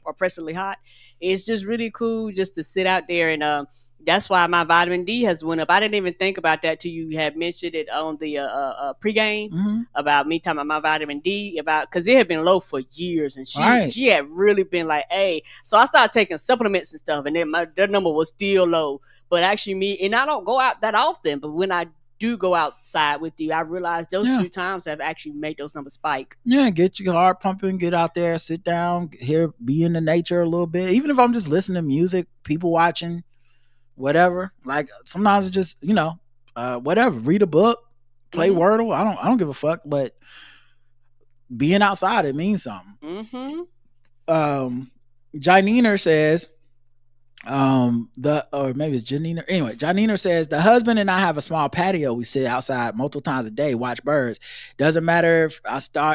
oppressively hot, it's just really cool just to sit out there. And that's why my vitamin D has went up. I didn't even think about that till you had mentioned it on the pregame about me talking about my vitamin D, because it had been low for years, and she had really been like, hey. So I started taking supplements and stuff, and then their number was still low. But actually, and I don't go out that often, but when I do go outside with you, I realized those few times have actually made those numbers spike. Yeah, get your heart pumping, get out there, sit down, be in the nature a little bit. Even if I'm just listening to music, people watching, whatever. Like sometimes it's just, whatever. Read a book, play Wordle. I don't give a fuck, but being outside, it means something. Janiner says, or maybe it's Janina. Anyway, Janina says the husband and I have a small patio. We sit outside multiple times a day, watch birds. Doesn't matter if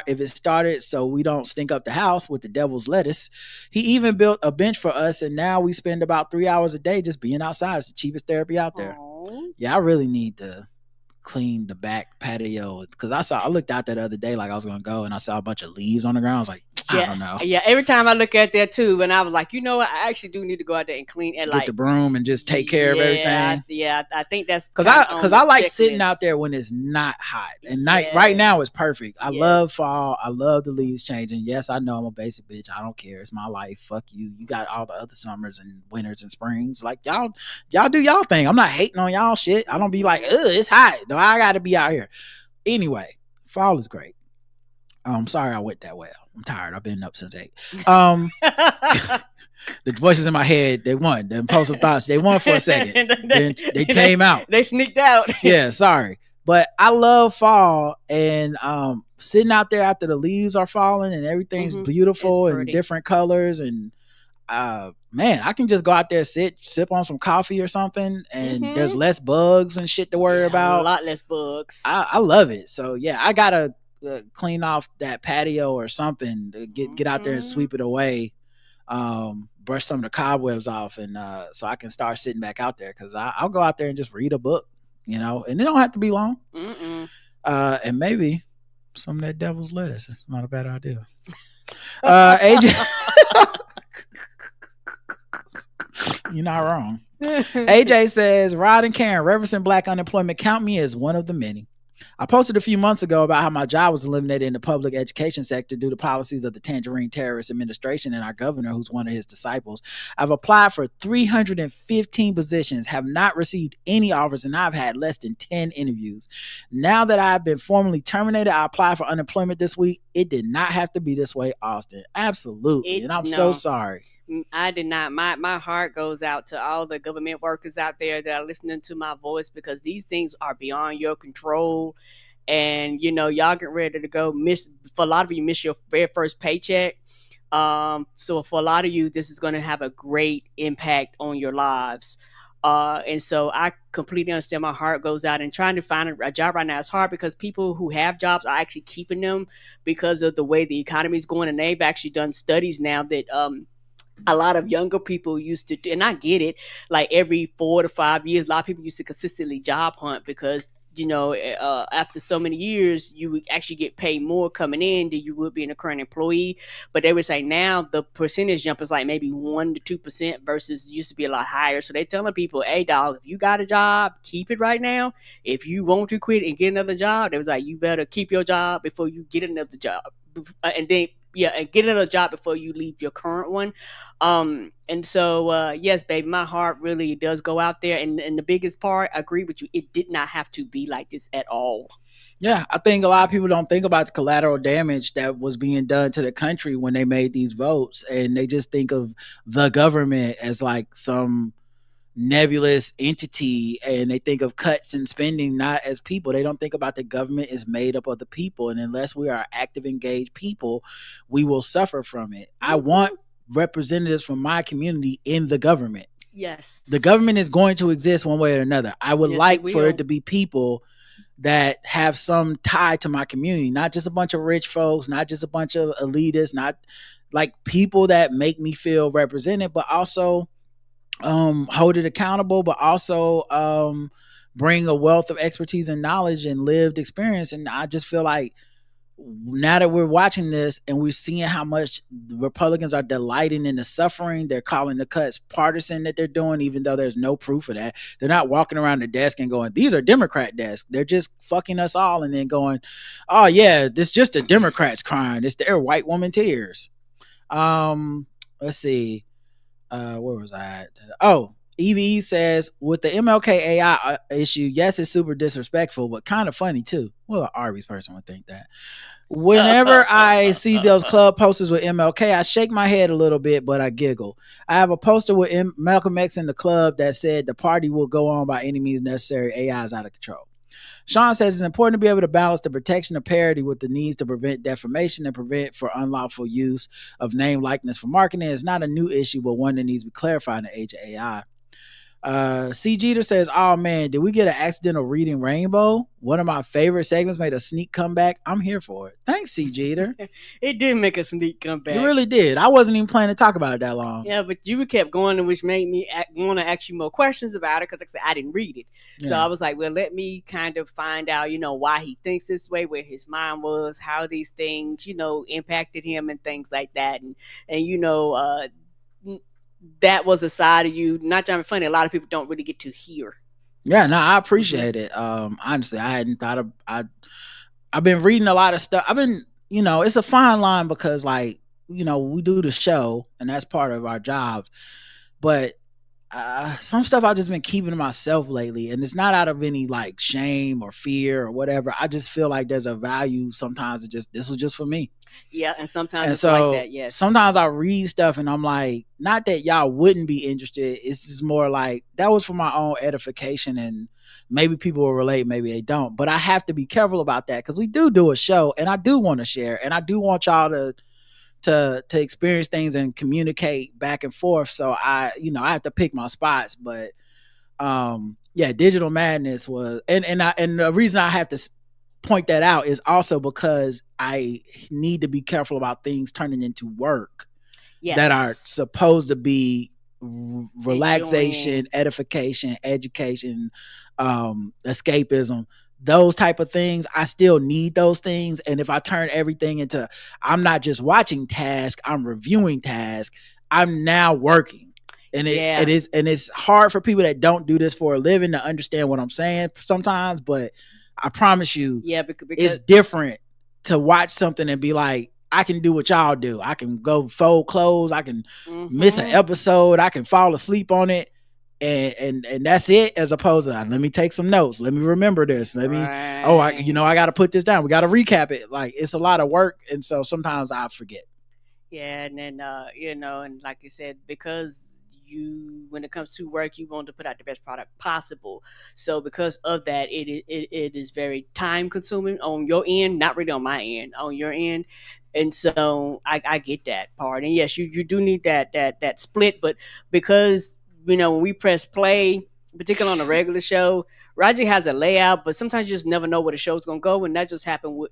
it started so we don't stink up the house with the devil's lettuce. He even built a bench for us, and now we spend about 3 hours a day just being outside. It's the cheapest therapy out there. Aww. Yeah, I really need to clean the back patio because I looked out there the other day like I was gonna go, and I saw a bunch of leaves on the ground. I was like, I don't know. Yeah, every time I look at that too, and I was like, you know what? I actually do need to go out there and clean and get the broom and just take care of everything. I think that's because I like sitting out there when it's not hot. And right now it's perfect. I love fall. I love the leaves changing. Yes, I know I'm a basic bitch. I don't care. It's my life. Fuck you. You got all the other summers and winters and springs. Like y'all do y'all thing. I'm not hating on y'all shit. I don't be like, it's hot. No, I got to be out here. Anyway, fall is great. I'm sorry I went that way. I'm tired. I've been up since 8. The voices in my head, they won. The impulsive thoughts, they won for a second. Then they came out. They sneaked out. Yeah, sorry. But I love fall and sitting out there after the leaves are falling and everything's beautiful and different colors. And man, I can just go out there, sip on some coffee or something, and there's less bugs and shit to worry about. A lot less bugs. I love it. So yeah, I gotta clean off that patio or something to get out there and sweep it away, brush some of the cobwebs off, and so I can start sitting back out there because I'll go out there and just read a book, and it don't have to be long. And maybe some of that devil's lettuce. It's not a bad idea. AJ, you're not wrong. AJ says, Rod and Karen, referencing black unemployment, count me as one of the many. I posted a few months ago about how my job was eliminated in the public education sector due to policies of the Tangerine Terrorist Administration and our governor, who's one of his disciples. I've applied for 315 positions, have not received any offers, and I've had less than 10 interviews. Now that I've been formally terminated, I applied for unemployment this week. It did not have to be this way, Austin. Absolutely. And I'm so sorry. I did not. My heart goes out to all the government workers out there that are listening to my voice, because these things are beyond your control. And y'all get ready to go for a lot of you, miss your very first paycheck. So for a lot of you, this is going to have a great impact on your lives. And so I completely understand. My heart goes out, and trying to find a job right now is hard, because people who have jobs are actually keeping them because of the way the economy is going. And they've actually done studies now that a lot of younger people used to, and I get it, like every 4 to 5 years, a lot of people used to consistently job hunt, because after so many years, you would actually get paid more coming in than you would be in a current employee. But they would say now the percentage jump is like maybe 1% to 2% versus used to be a lot higher. So they're telling people, hey, dog, if you got a job, keep it right now. If you want to quit and get another job, they was like, you better keep your job before you get another job. And then and get another job before you leave your current one. And so yes, baby, my heart really does go out there. And the biggest part, I agree with you, it did not have to be like this at all. Yeah, I think a lot of people don't think about the collateral damage that was being done to the country when they made these votes, and they just think of the government as like some nebulous entity, and they think of cuts and spending not as people. They don't think about the government is made up of the people, and unless we are active, engaged people, we will suffer from it. I want representatives from my community in the government. Yes, the government is going to exist one way or another. I would like for it to be people that have some tie to my community, not just a bunch of rich folks, not just a bunch of elitists, not like people that make me feel represented, but also hold it accountable, but also bring a wealth of expertise and knowledge and lived experience. And I just feel like now that we're watching this and we're seeing how much Republicans are delighting in the suffering, they're calling the cuts partisan that they're doing, even though there's no proof of that. They're not walking around the desk and going, these are Democrat desks. They're just fucking us all, and then going, oh yeah, this just the Democrats crying. It's their white woman tears. Let's see. Where was I at? Oh, EVE says, with the MLK AI issue, yes, it's super disrespectful, but kind of funny too. Well, an Arby's person would think that. Whenever I see those club posters with MLK, I shake my head a little bit, but I giggle. I have a poster with Malcolm X in the club that said the party will go on by any means necessary. AI is out of control. Sean says it's important to be able to balance the protection of parity with the needs to prevent defamation and prevent for unlawful use of name likeness for marketing. It's not a new issue, but one that needs to be clarified in the age of AI. C. Jeter says, oh man, did we get an accidental reading rainbow? One of my favorite segments made a sneak comeback. I'm here for it. Thanks, C. Jeter. It did make a sneak comeback. It really did. I wasn't even planning to talk about it that long. Yeah, but you kept going, which made me want to ask you more questions about it, because like I said, I didn't read it. Yeah. So I was like, well, let me kind of find out, why he thinks this way, where his mind was, how these things, impacted him and things like that. And that was a side of you, not trying to be funny, a lot of people don't really get to hear. Yeah, no, I appreciate it. Honestly, I hadn't thought of, I've been reading a lot of stuff. I've been, it's a fine line because we do the show and that's part of our jobs, but some stuff I've just been keeping to myself lately, and it's not out of any like shame or fear or whatever. I just feel like there's a value sometimes of just, this was just for me. Yeah, and sometimes it's like that, yes. Sometimes I read stuff and I'm like, not that y'all wouldn't be interested, it's just more like, that was for my own edification, and maybe people will relate, maybe they don't. But I have to be careful about that, because we do a show, and I do want to share, and I do want y'all to experience things and communicate back and forth. So I have to pick my spots. But Digital Madness was, and the reason I have to point that out is also because I need to be careful about things turning into work that are supposed to be relaxation, edification, education, escapism. Those type of things, I still need those things. And if I turn everything into, I'm not just watching tasks, I'm reviewing tasks, I'm now working. And it's hard for people that don't do this for a living to understand what I'm saying sometimes, but I promise you, Yeah, because it's different to watch something and be like, I can do what y'all do. I can go fold clothes. I can miss an episode. I can fall asleep on it. And that's it, as opposed to let me take some notes. Let me remember this. Let me, I got to put this down. We got to recap it. Like, it's a lot of work. And so sometimes I forget. Yeah. And then, and like you said, because when it comes to work, you want to put out the best product possible. So because of that, it is very time consuming on your end, not really on my end, on your end. And so I get that part. And yes, you do need that split, but because, when we press play, particularly on a regular show, Roger has a layout, but sometimes you just never know where the show's gonna go, and that just happened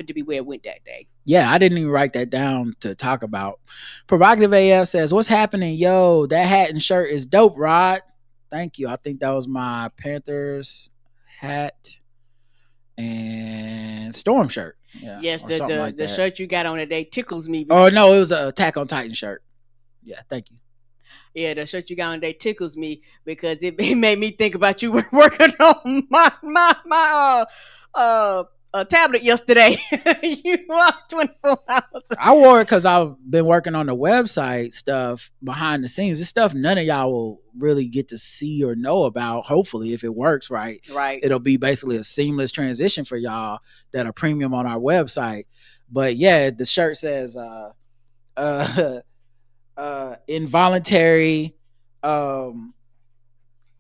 to be where it went that day. Yeah, I didn't even write that down to talk about. Provocative AF says, "What's happening, yo? That hat and shirt is dope, Rod. Thank you. I think that was my Panthers hat and Storm shirt. Yeah, yes, the shirt you got on today tickles me. Oh no, it was a Attack on Titan shirt. Yeah, thank you. Yeah, the shirt you got on today tickles me because it made me think about you working on my tablet yesterday. You are 24 hours. I wore it because I've been working on the website stuff behind the scenes. This stuff none of y'all will really get to see or know about. Hopefully, if it works right, it'll be basically a seamless transition for y'all that are premium on our website. But yeah, the shirt says involuntary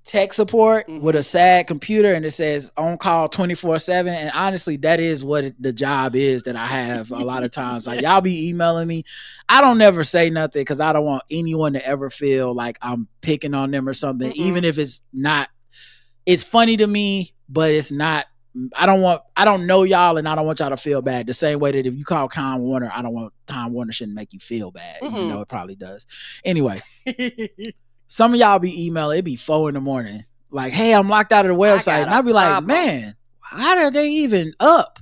tech support with a sad computer, and it says on call 24/7. And honestly, that is what the job is that I have a lot of times. Like, y'all be emailing me, I don't never say nothing because I don't want anyone to ever feel like I'm picking on them or something. Even if it's not, it's funny to me, but it's not. I don't know y'all, and I don't want y'all to feel bad. The same way that if you call Time Warner, I don't want Time Warner shouldn't make you feel bad, even though it probably does. Anyway, some of y'all be emailing, it be 4 a.m. like, hey, I'm locked out of the website, and I'll be like, man, how are they even up?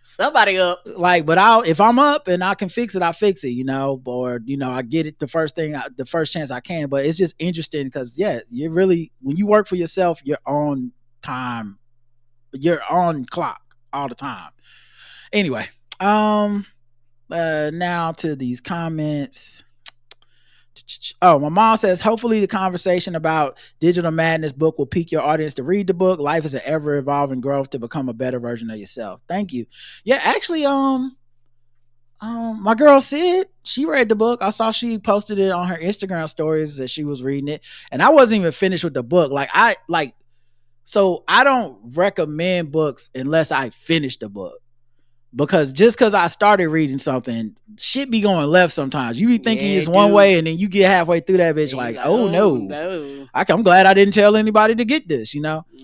Somebody up. Like, but if I'm up and I can fix it, I fix it, or I get it the first chance I can. But it's just interesting because you really, when you work for yourself, you're on time. You're on clock all the time. Anyway, now to these comments. Oh, my mom says, hopefully the conversation about Digital Madness book will pique your audience to read the book. Life is an ever evolving growth to become a better version of yourself. Thank you. Yeah, actually, my girl Sid, she read the book. I saw she posted it on her Instagram stories that she was reading it, and I wasn't even finished with the book. So I don't recommend books unless I finish the book, because just because I started reading something, shit be going left sometimes. You be thinking it's one way, and then you get halfway through that bitch like, oh no. I'm glad I didn't tell anybody to get this,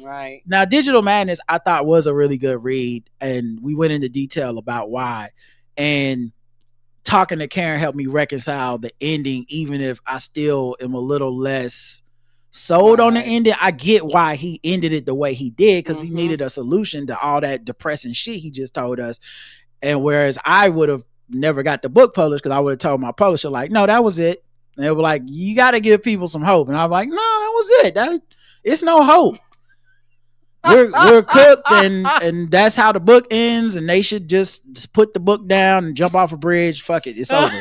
Right. Now, Digital Madness, I thought was a really good read, and we went into detail about why. And talking to Karen helped me reconcile the ending, even if I still am a little less sold on the ending. I get why he ended it the way he did, because he needed a solution to all that depressing shit he just told us. And whereas I would have never got the book published, because I would have told my publisher, like, no, that was it. And they were like, you got to give people some hope. And I'm like, no, that was it. It's no hope. We're cooked, and that's how the book ends, and they should just put the book down and jump off a bridge. Fuck it, it's over.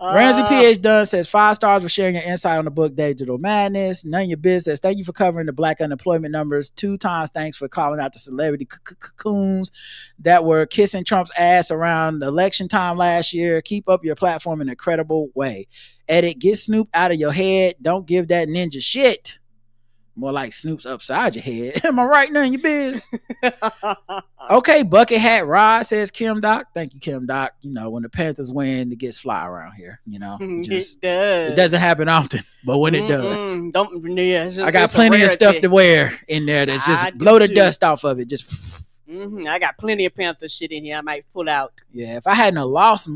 Ramsey PH Dunn says 5 stars for sharing your insight on the book Digital Madness. None of your business. Thank you for covering the black unemployment numbers 2 times. Thanks for calling out the celebrity cocoons that were kissing Trump's ass around election time last year. Keep up your platform in a credible way. Edit, get Snoop out of your head. Don't give that ninja shit. More like Snoop's upside your head. Am I right now in your biz? Okay, Bucket Hat Rod, says Kim Doc. Thank you, Kim Doc. When the Panthers win, it gets fly around here. It does. It doesn't happen often, but when it does, I got plenty of stuff to wear in there that's just blow the dust off of it. Just I got plenty of Panther shit in here I might pull out. Yeah, if I hadn't lost,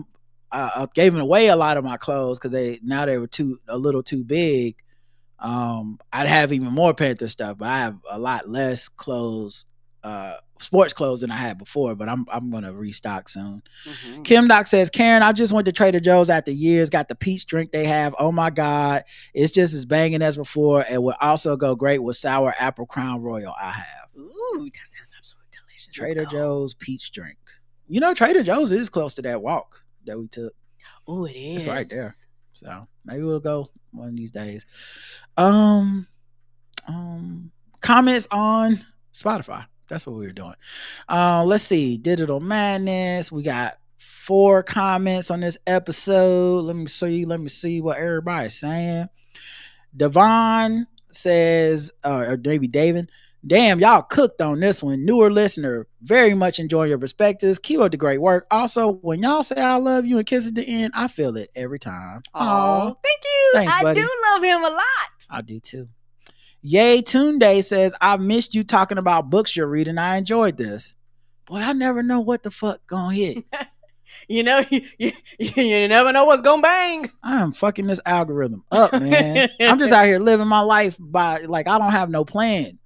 I gave away a lot of my clothes because they were a little too big. I'd have even more Panther stuff, but I have a lot less clothes sports clothes than I had before, but I'm gonna restock soon. Mhm. Kim Doc says, Karen, I just went to Trader Joe's after years, got the peach drink they have. Oh my God, it's just as banging as before, and would also go great with sour apple Crown Royal I have. Ooh, that sounds absolutely delicious. Trader Joe's peach drink. You know, Trader Joe's is close to that walk that we took. Oh, it is. It's right there. So maybe we'll go one of these days. Comments on Spotify. That's what we were doing. Let's see. Digital Madness. We got 4 comments on this episode. Let me see what everybody's saying. Devon says, or maybe David, damn, y'all cooked on this one. Newer listener, very much enjoy your perspectives. Keep up the great work. Also, when y'all say I love you and kiss at the end, I feel it every time. Oh, thank you. Thanks, buddy. I do love him a lot. I do too. Yay Tunde says, I missed you talking about books you're reading. I enjoyed this. Boy, I never know what the fuck gonna hit. You know, you never know what's gonna bang. I am fucking this algorithm up, man. I'm just out here living my life by, like, I don't have no plan.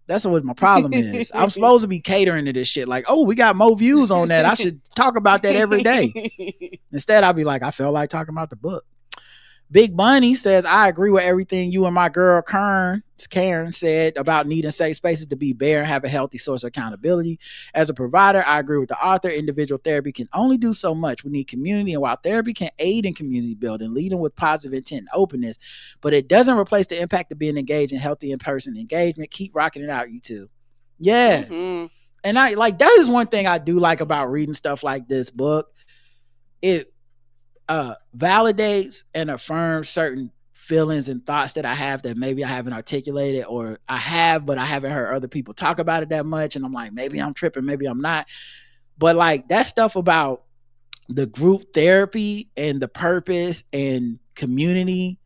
That's what my problem is. I'm supposed to be catering to this shit. Like, oh, we got more views on that. I should talk about that every day. Instead, I'll be like, I felt like talking about the book. Big Bunny says, I agree with everything you and my girl Karen said about needing safe spaces to be bare and have a healthy source of accountability. As a provider, I agree with the author. Individual therapy can only do so much. We need community, and while therapy can aid in community building, leading with positive intent and openness, but it doesn't replace the impact of being engaged in healthy in-person engagement. Keep rocking it out, you two. Yeah. Mm-hmm. And I like, that is one thing I do like about reading stuff like this book. It validates and affirms certain feelings and thoughts that I have that maybe I haven't articulated, or I have, but I haven't heard other people talk about it that much. And I'm like, maybe I'm tripping, maybe I'm not. But like that stuff about the group therapy and the purpose and community,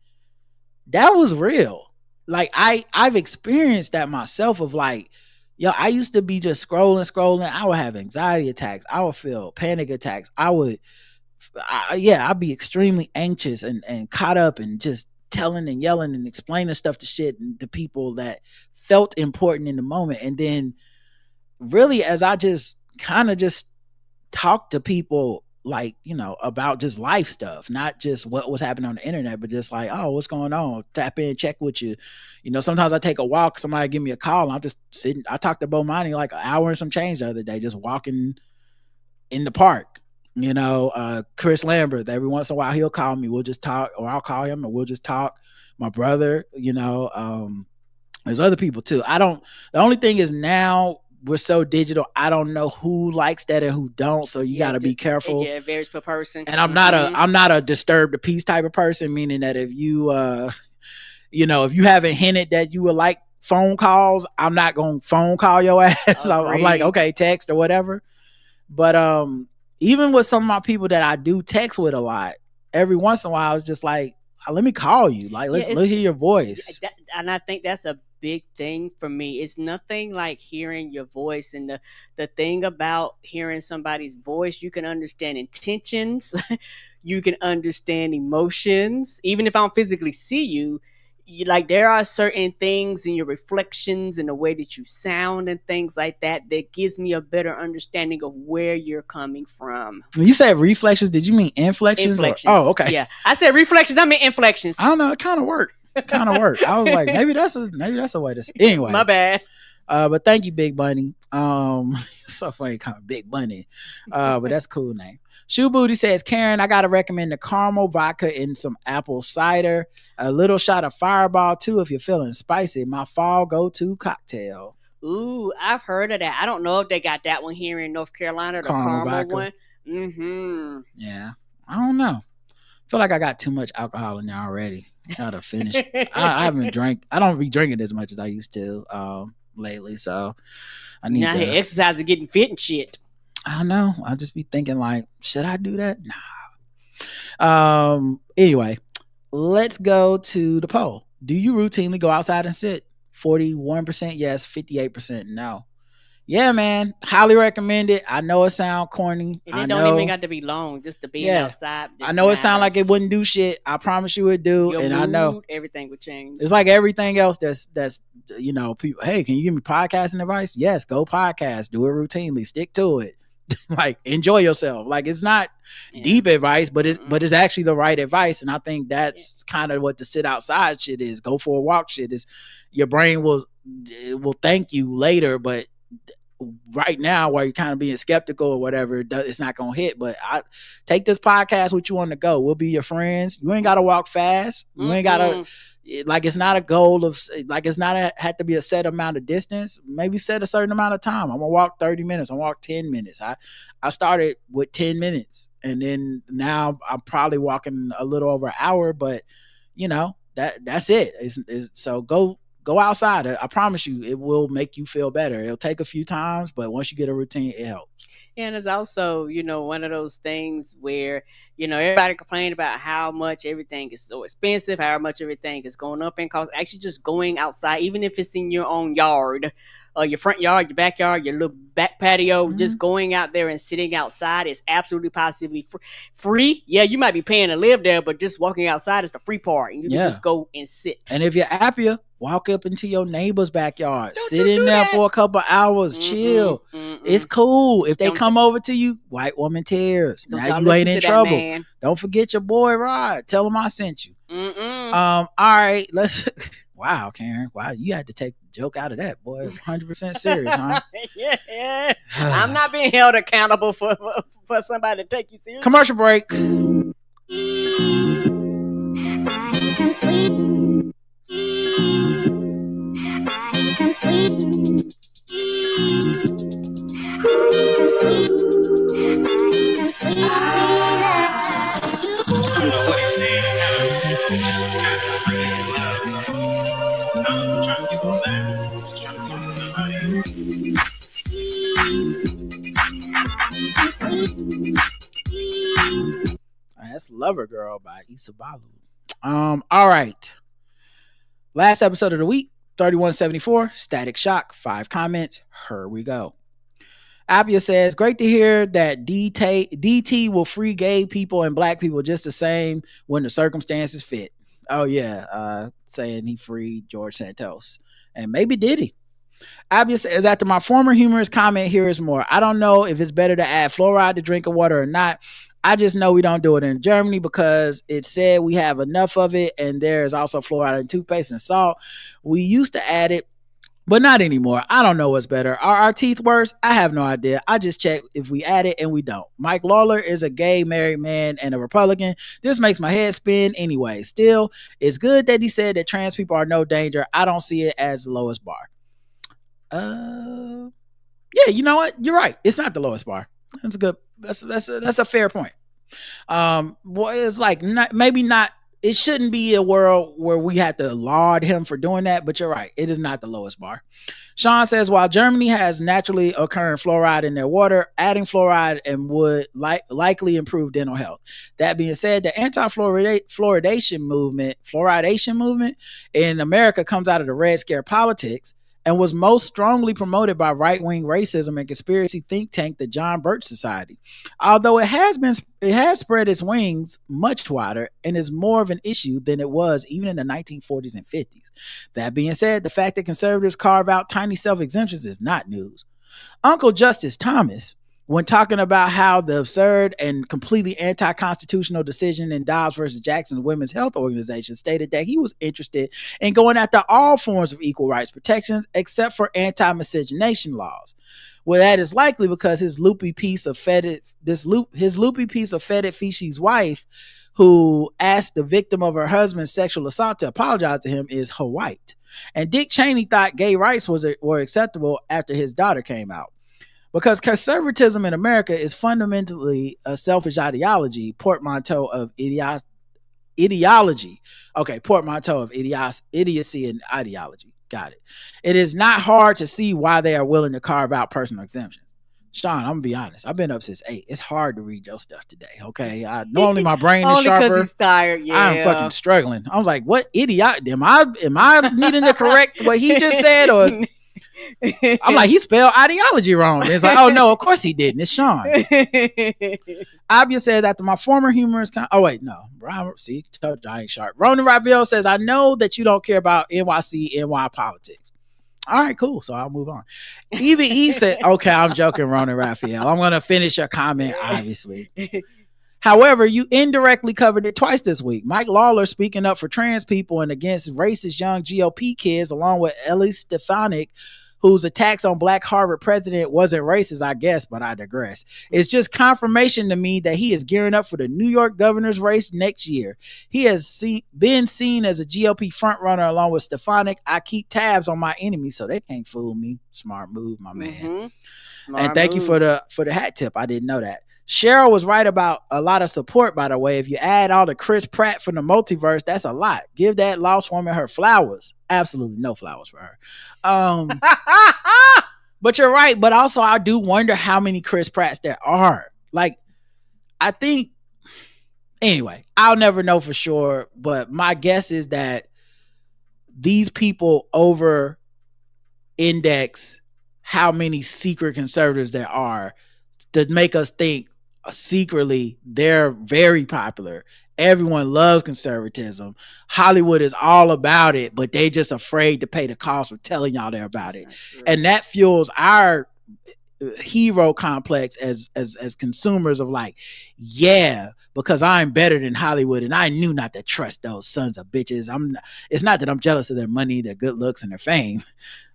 that was real. Like I've experienced that myself of like, yo, I used to be just scrolling. I would have anxiety attacks. I would feel panic attacks. I'd be extremely anxious and caught up and just telling and yelling and explaining stuff to shit and to people that felt important in the moment. And then really, as I just kind of just talked to people, like, you know, about just life stuff, not just what was happening on the internet, but just like, oh, what's going on? Tap in, check with you. You know, sometimes I take a walk, somebody give me a call, and I'm just sitting. I talked to Bomani like an hour and some change the other day, just walking in the park. You know, Chris Lambert, every once in a while he'll call me, we'll just talk, or I'll call him and we'll just talk. My brother, you know, there's other people too. The only thing is now we're so digital, I don't know who likes that and who don't, so you got to be careful. Yeah, it varies per person. And I'm not a disturb the peace type of person, meaning that if you you know, if you haven't hinted that you would like phone calls, I'm not going to phone call your ass. So I'm like, okay, text or whatever. But even with some of my people that I do text with a lot, every once in a while it's just like, let me call you, like let's hear your voice. And I think that's a big thing for me. It's nothing like hearing your voice, and the thing about hearing somebody's voice, you can understand intentions, you can understand emotions. Even if I don't physically see you, like there are certain things in your reflections and the way that you sound and things like that gives me a better understanding of where you're coming from. When you said reflections, did you mean inflections? Oh, okay. Yeah, I said reflections. I mean inflections. I don't know. It kind of worked. I was like, maybe that's a way to say. Anyway, my bad. But thank you, Big Bunny. So funny, kind of Big Bunny. But that's a cool name. Shoe Booty says, Karen, I gotta recommend the caramel vodka and some apple cider, a little shot of Fireball too if you're feeling spicy. My fall go-to cocktail. Ooh, I've heard of that. I don't know if they got that one here in North Carolina, the caramel one. Mm-hmm. Yeah, I don't know. I feel like I got too much alcohol in there already. Gotta finish. I haven't drank. I don't be drinking as much as I used to lately, so I need to exercise and getting fit and shit. I don't know. I'll just be thinking like, should I do that? Nah. Anyway, let's go to the poll. Do you routinely go outside and sit? 41% yes, 58% no. Yeah, man, highly recommend it. I know it sound corny. And I it don't even know. got to be long. Just the being Yeah, outside. I Just know it sound like it matters. wouldn't do shit. I promise you it do. Your And I know mood, everything would change. it's like everything else that's people. Hey, can you give me podcasting advice? Yes, go podcast. Do it routinely. Stick to it. Like enjoy yourself. Like it's not deep advice, but it's actually the right advice. And I think that's kind of what the sit outside shit is. Go for a walk shit is. Your brain will thank you later, but right now while you're kind of being skeptical or whatever, it's not gonna hit. But I take this podcast with you on the go. We'll be your friends. You ain't gotta walk fast. You ain't gotta like it's not a goal of like it's not had to be a set amount of distance. Maybe set a certain amount of time. I'm gonna walk 30 minutes. I'm gonna walk 10 minutes. I started with 10 minutes and then now I'm probably walking a little over an hour, but that's it. So go outside. I promise you it will make you feel better. It'll take a few times, but once you get a routine, it helps. And it's also, one of those things where, everybody complain about how much everything is so expensive, how much everything is going up in cost. Actually just going outside, even if it's in your own yard, your front yard, your backyard, your little back patio, just going out there and sitting outside is absolutely positively free. Yeah, you might be paying to live there, but just walking outside is the free part. And you can just go and sit. And if you're happier, walk up into your neighbor's backyard, sit in there for a couple hours, chill. It's cool. If they come over to you, white woman tears. Now you ain't in trouble. Don't forget your boy Rod. Tell him I sent you. All right, let's. Wow, Karen. Wow, you had to take the joke out of that, boy. 100% serious, huh? Yeah. I'm not being held accountable for somebody to take you serious. Commercial break. Some sweet. Some sweet. Some sweet. Some sweet. I don't know what he's saying. Kind of sounds like he's in love. I don't know. I'm trying to do all that. Just trying to talk to somebody. Some sweet. That's Lover Girl by Issa Balu. All right. Last episode of the week, 3174, Static Shock, 5 comments. Here we go. Appia says, great to hear that DT will free gay people and black people just the same when the circumstances fit. Oh, yeah. Saying he freed George Santos. And maybe did he? Appia says, after my former humorous comment, here is more. I don't know if it's better to add fluoride to drinking water or not. I just know we don't do it in Germany because it said we have enough of it, and there's also fluoride in toothpaste and salt. We used to add it, but not anymore. I don't know what's better. Are our teeth worse? I have no idea. I just check if we add it and we don't. Mike Lawler is a gay married man and a Republican. This makes my head spin anyway. Still, it's good that he said that trans people are no danger. I don't see it as the lowest bar. Yeah, you know what? You're right. It's not the lowest bar. That's a good. That's a fair point. Well, it's like maybe not. It shouldn't be a world where we have to laud him for doing that, but you're right. It is not the lowest bar. Sean says, while Germany has naturally occurring fluoride in their water, adding fluoride and would likely improve dental health. That being said, the anti-fluoridation movement in America comes out of the Red Scare politics and was most strongly promoted by right-wing racism and conspiracy think tank, the John Birch Society. Although it has spread its wings much wider and is more of an issue than it was even in the 1940s and 50s. That being said, the fact that conservatives carve out tiny self-exemptions is not news. Uncle Justice Thomas, when talking about how the absurd and completely anti-constitutional decision in Dobbs versus Jackson Women's Health Organization, stated that he was interested in going after all forms of equal rights protections except for anti-miscegenation laws. Well, that is likely because his loopy piece of fetid feces wife, who asked the victim of her husband's sexual assault to apologize to him, is white. And Dick Cheney thought gay rights were acceptable after his daughter came out. Because conservatism in America is fundamentally a selfish ideology, portmanteau of ideology. Okay, portmanteau of idiocy and ideology. Got it. It is not hard to see why they are willing to carve out personal exemptions. Sean, I'm gonna be honest. I've been up since 8. It's hard to read your stuff today. Okay, normally my brain is sharper. Only because he's tired. Yeah, I'm fucking struggling. I was like, "What idiot? Am I needing to correct what he just said, or I'm like, he spelled ideology wrong. And it's like, oh no, of course he didn't. It's Sean. Abia says, after my former humorous oh wait, no. See, I ain't sharp. Ronan Raphael says, I know that you don't care about NY politics. All right, cool. So I'll move on. Even E said, okay, I'm joking, Ronan Raphael. I'm gonna finish your comment, obviously. However, you indirectly covered it twice this week. Mike Lawler speaking up for trans people and against racist young GOP kids, along with Elise Stefanik, whose attacks on Black Harvard president wasn't racist, I guess, but I digress. It's just confirmation to me that he is gearing up for the New York governor's race next year. He has been seen as a GOP frontrunner along with Stefanik. I keep tabs on my enemies so they can't fool me. Smart move, my man. Mm-hmm. Smart and thank move. you for the hat tip. I didn't know that. Cheryl was right about a lot of support, by the way. If you add all the Chris Pratt from the multiverse, that's a lot. Give that lost woman her flowers. Absolutely no flowers for her. But you're right. But also, I do wonder how many Chris Pratts there are. Like, I think, anyway, I'll never know for sure. But my guess is that these people over index how many secret conservatives there are to make us think secretly they're very popular. Everyone loves conservatism. Hollywood is all about it, but they just afraid to pay the cost for telling y'all they're about it. And that fuels our hero complex as consumers of like, yeah, because I'm better than Hollywood and I knew not to trust those sons of bitches. It's not that I'm jealous of their money, their good looks, and their fame.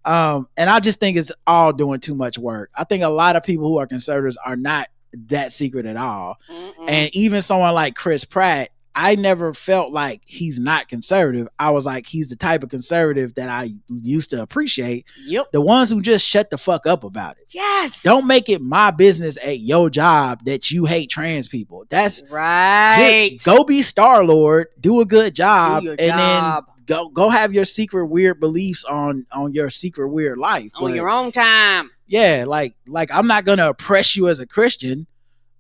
And I just think it's all doing too much work. I think a lot of people who are conservatives are not that secret at all. Mm-mm. And even someone like Chris Pratt, I never felt like he's not conservative. I was like, he's the type of conservative that I used to appreciate. Yep. The ones who just shut the fuck up about it. Yes. Don't make it my business at your job that you hate trans people. That's right. Go be Star-Lord, do a good job, then go have your secret weird beliefs on your secret weird life. On your own time. Yeah, like I'm not gonna oppress you as a Christian,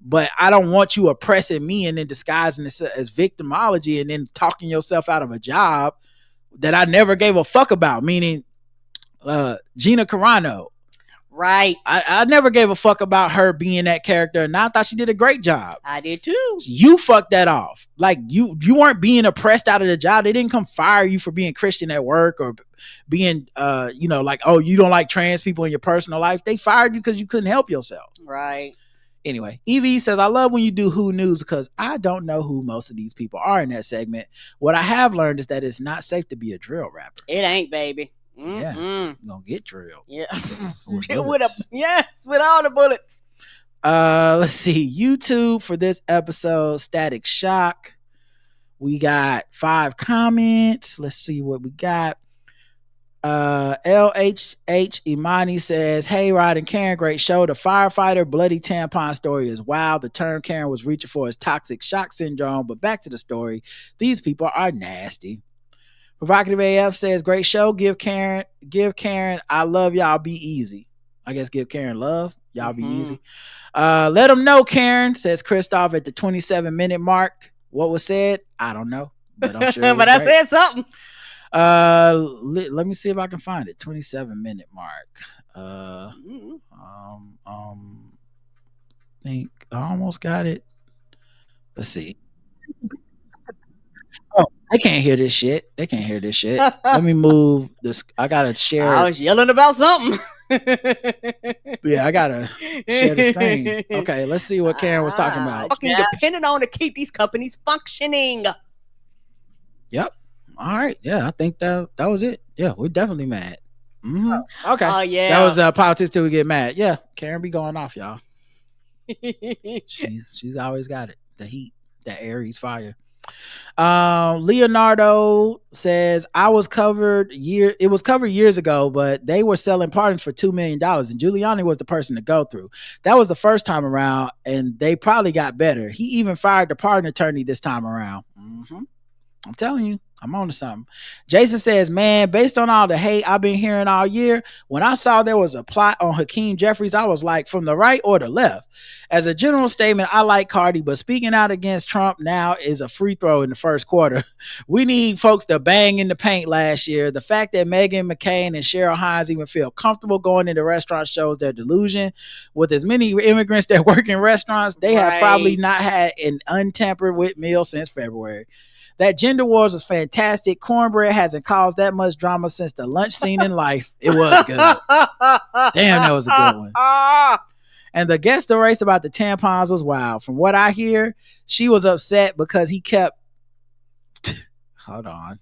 but I don't want you oppressing me and then disguising this as victimology and then talking yourself out of a job that I never gave a fuck about. Meaning, Gina Carano. Right. I never gave a fuck about her being that character, and I thought she did a great job. I did too. You fucked that off. Like you weren't being oppressed out of the job. They didn't come fire you for being Christian at work or being like, oh, you don't like trans people in your personal life. They fired you because you couldn't help yourself. Right. Anyway, EV says, I love when you do Who News because I don't know who most of these people are in that segment. What I have learned is that it's not safe to be a drill rapper. It ain't, baby. Yeah, you're gonna get drilled. Yeah. with all the bullets. Let's see. YouTube for this episode, Static Shock. We got 5 comments. Let's see what we got. LHH Imani says, hey Rod and Karen, great show. The firefighter bloody tampon story is wild. The term Karen was reaching for is toxic shock syndrome, but back to the story. These people are nasty. Provocative AF says, great show. Give Karen, I love y'all, be easy. I guess give Karen love. Y'all be easy. Let them know, Karen, says Christoph at the 27-minute mark. What was said? I don't know, but I'm sure. But I said something. Let me see if I can find it. 27-minute mark. Think I almost got it. Let's see. Oh, they can't hear this shit. Let me move this. I gotta share. I was yelling about something. Yeah, I gotta share the screen. Okay, let's see what Karen was talking about. Fucking depending on to keep these companies functioning. Yep. All right. Yeah, I think that was it. Yeah, we're definitely mad. Mm-hmm. Okay. Oh yeah. That was politics till we get mad. Yeah, Karen be going off, y'all. She's always got it. The heat, the Aries fire. Leonardo says, it was covered years ago, but they were selling pardons for $2 million and Giuliani was the person to go through. That was the first time around and they probably got better. He even fired the pardon attorney this time around. I'm telling you, I'm on to something. Jason says, man, based on all the hate I've been hearing all year, when I saw there was a plot on Hakeem Jeffries, I was like, from the right or the left? As a general statement, I like Cardi, but speaking out against Trump now is a free throw in the first quarter. We need folks to bang in the paint last year. The fact that Meghan McCain and Cheryl Hines even feel comfortable going into restaurants shows their delusion. With as many immigrants that work in restaurants, they have probably not had an untampered with meal since February. That gender wars was fantastic. Cornbread hasn't caused that much drama since the lunch scene in Life. It was good. Damn, that was a good one. And the guest race about the tampons was wild. From what I hear, she was upset because he kept hold on,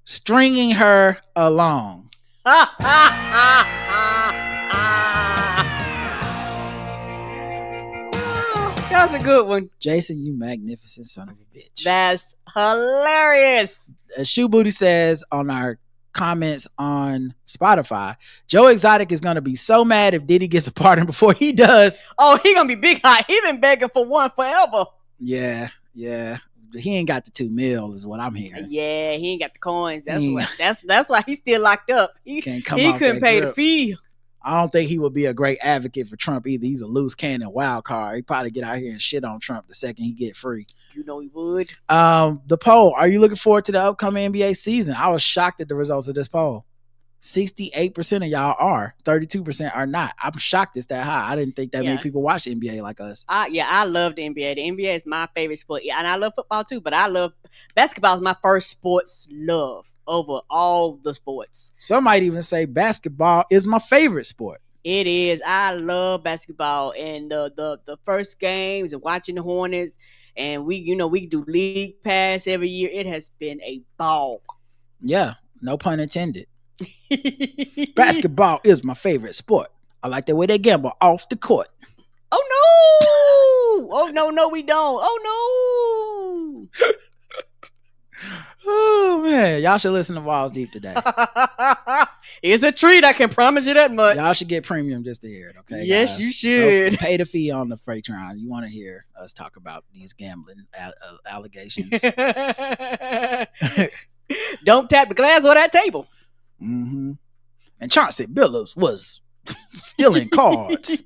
stringing her along. That was a good one. Jason, you magnificent son of a bitch. That's hilarious. Shoe Booty says on our comments on Spotify, Joe Exotic is going to be so mad if Diddy gets a pardon before he does. Oh, he going to be big hot. He been begging for one forever. Yeah. He ain't got the $2 million is what I'm hearing. Yeah, he ain't got the coins. That's why he's still locked up. He couldn't pay the fee. I don't think he would be a great advocate for Trump either. He's a loose cannon wild card. He'd probably get out here and shit on Trump the second he get free. You know he would. The poll. Are you looking forward to the upcoming NBA season? I was shocked at the results of this poll. 68% of y'all are. 32% are not. I'm shocked it's that high. I didn't think that many people watch the NBA like us. I love the NBA. The NBA is my favorite sport. Yeah, and I love football too, but I love basketball is my first sports love over all the sports. Some might even say basketball is my favorite sport. It is. I love basketball, and the first games and watching the Hornets, and we do league pass every year. It has been a ball. Yeah, no pun intended. Basketball is my favorite sport. I like the way they gamble off the court. Oh no! Oh no, we don't. Oh no! Oh man, y'all should listen to Walls Deep today. It's a treat, I can promise you that much. Y'all should get premium just to hear it, okay? Yes, guys? you should. Pay the fee on the Freightron. You want to hear us talk about these gambling allegations. Don't tap the glass or that table. Mm-hmm. And Chauncey Billups was stealing cards.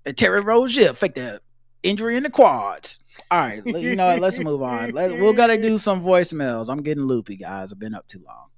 And Terry Rozier faked an injury in the quads. All right, you know what? Let's move on. We're gonna do some voicemails. I'm getting loopy, guys. I've been up too long.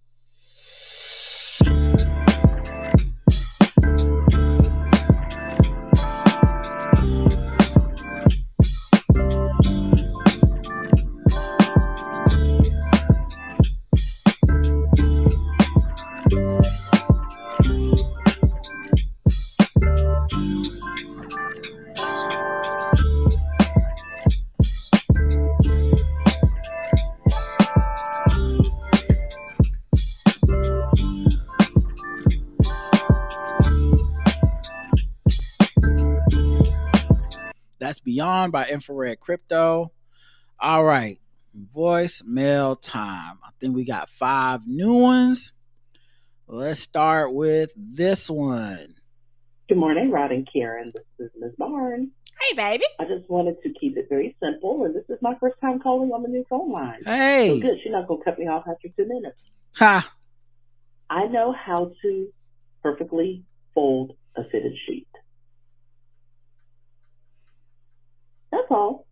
That's Beyond by Infrared Crypto. All right. Voicemail time. I think we got 5 new ones. Let's start with this one. Good morning, Rod and Karen. This is Ms. Barnes. Hey, baby. I just wanted to keep it very simple, and this is my first time calling on the new phone line. Hey. So good. She's not going to cut me off after 2 minutes. Ha. I know how to perfectly fold a fitted sheet. That's all.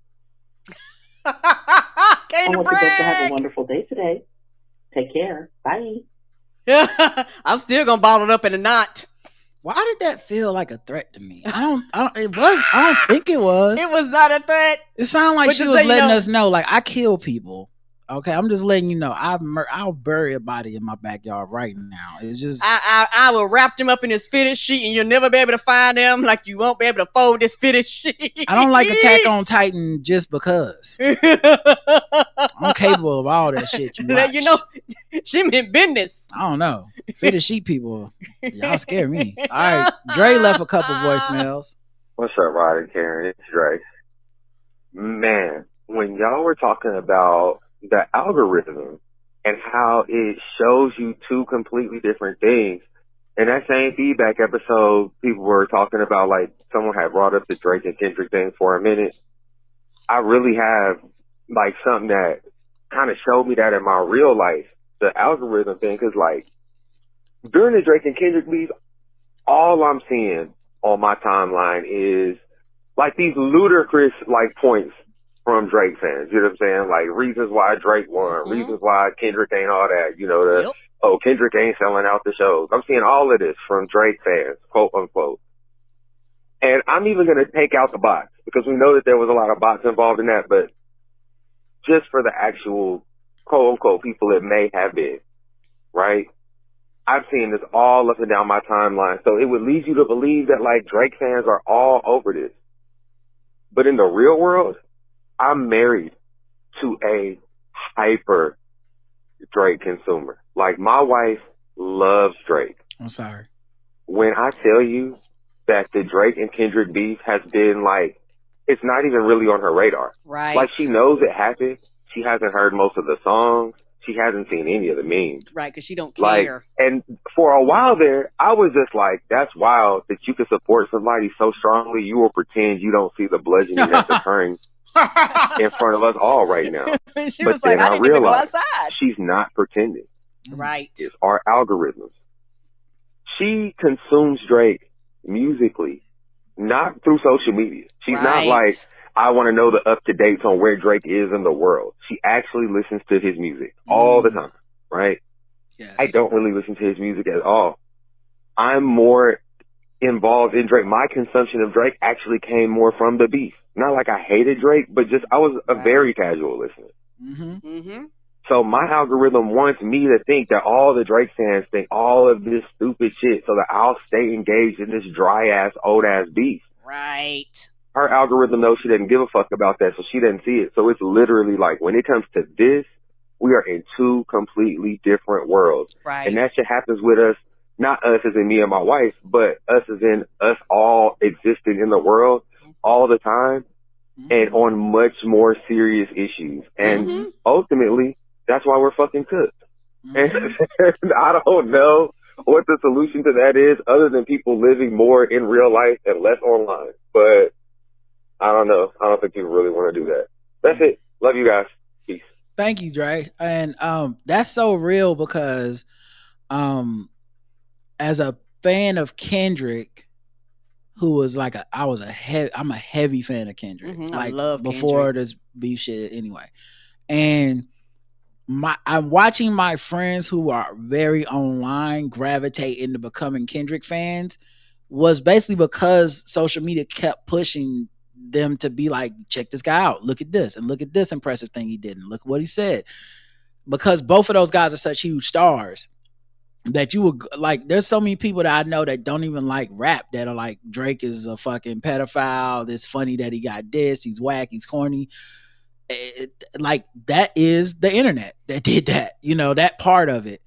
I want you guys to have a wonderful day today. Take care. Bye. I'm still gonna ball it up in a knot. Why did that feel like a threat to me? I don't think it was. It was not a threat. It sounded like she was letting us know, like, I kill people. Okay, I'm just letting you know. I'll bury a body in my backyard right now. It's just I will wrap them up in this fitted sheet, and you'll never be able to find them. Like you won't be able to fold this fitted sheet. I don't like Attack on Titan just because. I'm capable of all that shit. You know, she meant business. I don't know. Fitted sheet people, y'all scare me. All right, Dre left a couple voicemails. What's up, Rod and Karen? It's Dre. Man, when y'all were talking about the algorithm and how it shows you 2 completely different things. In that same feedback episode, people were talking about, like, someone had brought up the Drake and Kendrick thing for a minute. I really have like something that kind of showed me that in my real life, the algorithm thing, because like during the Drake and Kendrick beef, all I'm seeing on my timeline is like these ludicrous like points from Drake fans. You know what I'm saying? Like reasons why Drake won, reasons why Kendrick ain't all that. You know, Kendrick ain't selling out the shows. I'm seeing all of this from Drake fans, quote unquote. And I'm even going to take out the bots because we know that there was a lot of bots involved in that, but just for the actual quote unquote people it may have been, right? I've seen this all up and down my timeline. So it would lead you to believe that like Drake fans are all over this. But in the real world, I'm married to a hyper Drake consumer. Like my wife loves Drake. I'm sorry. When I tell you that the Drake and Kendrick beef has been like, it's not even really on her radar. Right. Like she knows it happened. She hasn't heard most of the songs. She hasn't seen any of the memes. Right, because she don't Like, care. and for a while there, I was just like, that's wild that you can support somebody so strongly you will pretend you don't see the bludgeoning that's occurring in front of us all right now. She but was like, then I I didn't even go realized outside. she's not pretending. Right. It's our algorithms. She consumes Drake musically, not through social media. She's not like, I want to know the up-to-dates on where Drake is in the world. She actually listens to his music all the time, right? Yes. I don't really listen to his music at all. I'm more involved in Drake. My consumption of Drake actually came more from the beef. Not like I hated Drake, but just I was a very casual listener. So my algorithm wants me to think that all the Drake fans think all of this stupid shit so that I'll stay engaged in this dry-ass, old-ass beef. Right. Her algorithm knows she doesn't give a fuck about that, so she doesn't see it. So it's literally like, when it comes to this, we are in two completely different worlds. Right. And that shit happens with us, not us as in me and my wife, but us as in us all existing in the world all the time and on much more serious issues. And ultimately, that's why we're fucking cooked. And I don't know what the solution to that is other than people living more in real life and less online. But I don't know. I don't think people really want to do that. That's it. Love you guys. Peace. Thank you, Dre. And that's so real because as a fan of Kendrick, who was like I'm a heavy fan of Kendrick. Like I love before Kendrick. this beef shit anyway. And I'm watching my friends who are very online gravitate into becoming Kendrick fans was basically because social media kept pushing them to be like, check this guy out, look at this, and look at this impressive thing he did, and look what he said. Because both of those guys are such huge stars that you would like, there's so many people that I know that don't even like rap that are like, Drake is a fucking pedophile, it's funny that he got dissed, he's whack, he's corny. Like that is the internet that did that, you know, that part of it.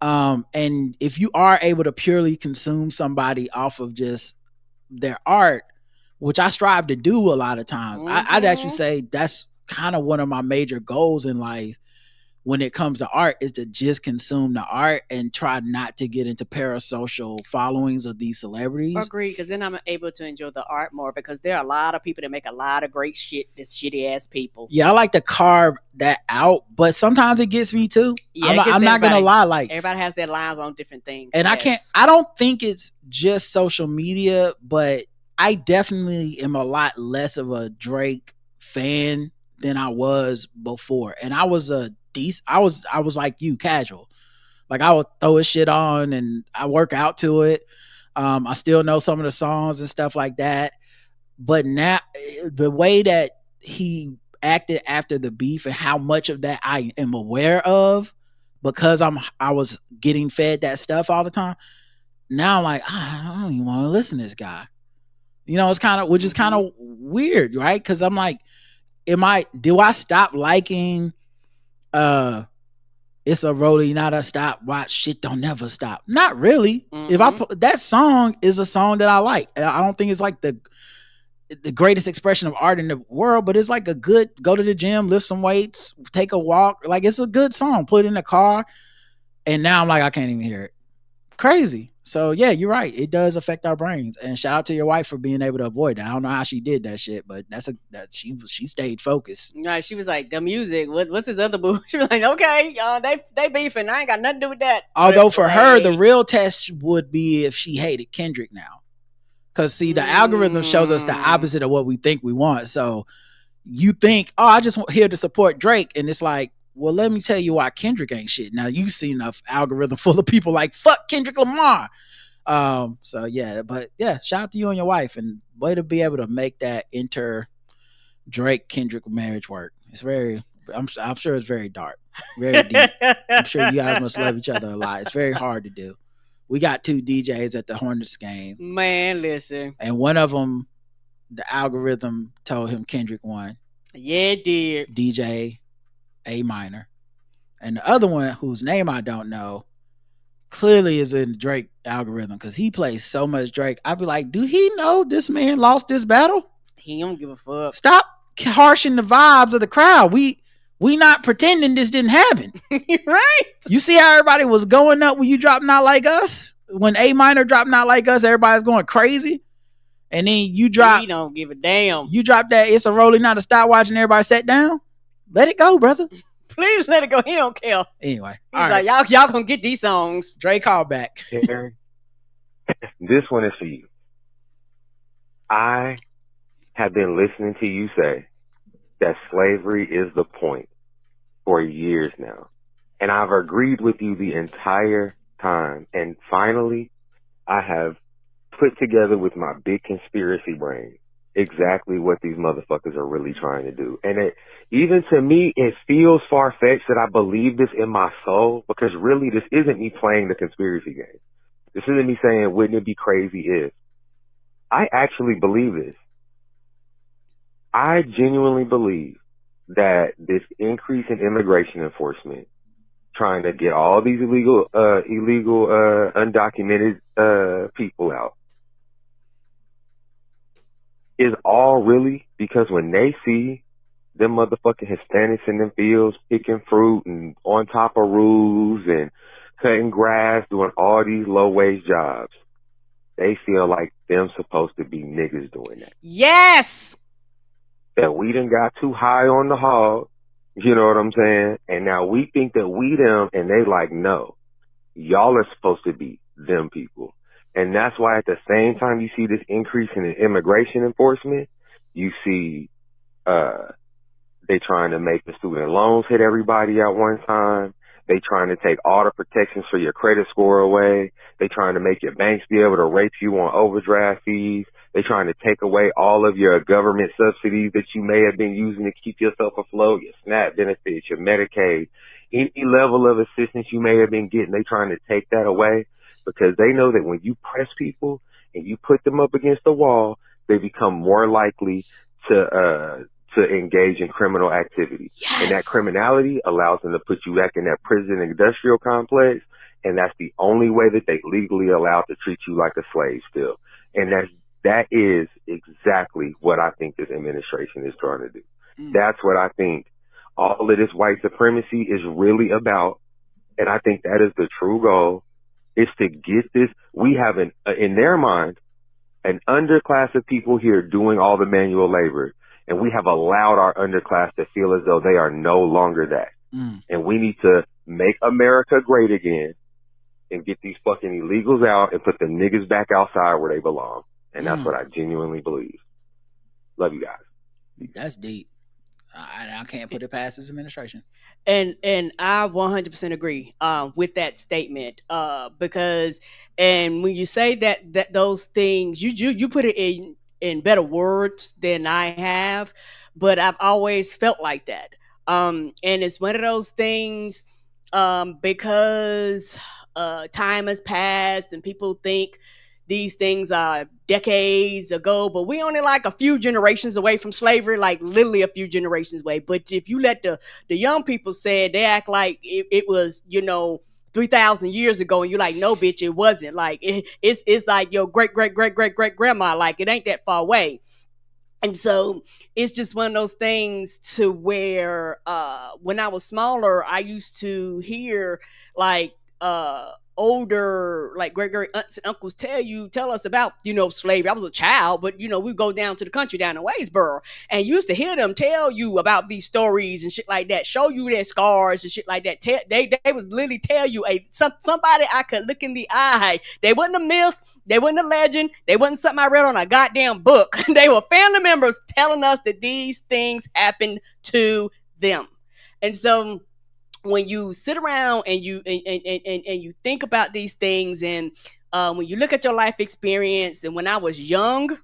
And if you are able to purely consume somebody off of just their art, which I strive to do a lot of times, I'd actually say that's kind of one of my major goals in life when it comes to art, is to just consume the art and try not to get into parasocial followings of these celebrities. Agreed, because then I'm able to enjoy the art more, because there are a lot of people that make a lot of great shit, this shitty ass people. Yeah, I like to carve that out, but sometimes it gets me too. Yeah, I'm not gonna lie, like everybody has their lines on different things. And I don't think it's just social media, but I definitely am a lot less of a Drake fan than I was before. And I was I was like you, casual. Like I would throw his shit on and I work out to it. I still know some of the songs and stuff like that. But now the way that he acted after the beef and how much of that I am aware of, because I was getting fed that stuff all the time. Now I'm like, I don't even want to listen to this guy. You know, it's kind of, which is kind of weird, right? Because I'm like, do I stop liking it's a rollie, not a stop, watch, shit don't never stop? Not really. If that song is a song that I like. I don't think it's like the greatest expression of art in the world, but it's like a good, go to the gym, lift some weights, take a walk. Like it's a good song, put it in the car. And now I'm like, I can't even hear it. crazy. So yeah, you're right. It does affect our brains. And shout out to your wife for being able to avoid that. I don't know how she did that shit, but she stayed focused. Right, she was like, the music. What's his other boo? She was like, okay, they beefing. I ain't got nothing to do with that. Although for her, the Play. real test would be if she hated Kendrick now. Because see, the algorithm shows us the opposite of what we think we want. So you think, oh, I just here to support Drake. And it's like, well, let me tell you why Kendrick ain't shit. Now you've seen an algorithm full of people like fuck Kendrick Lamar. So yeah, but yeah, shout out to you and your wife, and way to be able to make that Drake Kendrick marriage work. It's very, I'm sure it's very dark, very deep. I'm sure you guys must love each other a lot. It's very hard to do. We got 2 DJs at the Hornets game. Man, listen. And one of them, the algorithm told him Kendrick won. Yeah, it did. DJ A minor. And the other one, whose name I don't know, clearly is in Drake algorithm because he plays so much Drake. I'd be like, do he know this man lost this battle? He don't give a fuck. Stop harshing the vibes of the crowd. We not pretending this didn't happen. Right? You see how everybody was going up when you dropped Not Like Us? When A minor dropped Not Like Us, everybody's going crazy. And then you drop. He don't give a damn. You drop that It's a Rolling, Not a Stopwatch, and everybody sat down. Let it go, brother. Please let it go. He don't care. Anyway. He's like, y'all gonna get these songs. Dre call back. Aaron, this one is for you. I have been listening to you say that slavery is the point for years now. And I've agreed with you the entire time. And finally, I have put together with my big conspiracy brain exactly what these motherfuckers are really trying to do. And even to me, it feels far-fetched that I believe this in my soul, because really this isn't me playing the conspiracy game. This isn't me saying, wouldn't it be crazy if. I actually believe this. I genuinely believe that this increase in immigration enforcement, trying to get all these illegal, undocumented people out, is all really because when they see them motherfucking Hispanics in them fields picking fruit and on top of roofs and cutting grass, doing all these low-wage jobs, they feel like them supposed to be niggas doing that. Yes! That we done got too high on the hog, you know what I'm saying? And now we think that we them, and they like, no, y'all are supposed to be them people. And that's why at the same time you see this increase in immigration enforcement, you see they trying to make the student loans hit everybody at one time. They trying to take all the protections for your credit score away. They trying to make your banks be able to rape you on overdraft fees. They trying to take away all of your government subsidies that you may have been using to keep yourself afloat, your SNAP benefits, your Medicaid, any level of assistance you may have been getting. They trying to take that away because they know that when you press people and you put them up against the wall, they become more likely to engage in criminal activity. Yes. And that criminality allows them to put you back in that prison industrial complex. And that's the only way that they legally allowed to treat you like a slave still. And that is exactly what I think this administration is trying to do. That's what I think all of this white supremacy is really about. And I think that is the true goal, is to get this. We have in their mind, an underclass of people here doing all the manual labor. And we have allowed our underclass to feel as though they are no longer that. And we need to make America great again and get these fucking illegals out and put the niggas back outside where they belong. And that's what I genuinely believe. Love you guys. That's deep. I can't put it past this administration. And I 100% agree with that statement because and when you say that those things you put it in better words than I have, but I've always felt like that. And it's one of those things because time has passed and people think these things are decades ago, but we only like a few generations away from slavery, like literally a few generations away. But if you let the young people say it, they act like it was, 3,000 years ago, and you're like, no, bitch, it wasn't. Like it's like your great grandma. Like it ain't that far away. And so it's just one of those things to where when I was smaller, I used to hear like older, like great aunts and uncles tell us about, slavery. I was a child, but we go down to the country down in Waysboro, and used to hear them tell you about these stories and shit like that, show you their scars and shit like that. They would literally tell you somebody I could look in the eye. They wasn't a myth, they wasn't a legend, they wasn't something I read on a goddamn book. They were family members telling us that these things happened to them. And so when you sit around and you you think about these things, and when you look at your life experience, and when I was young,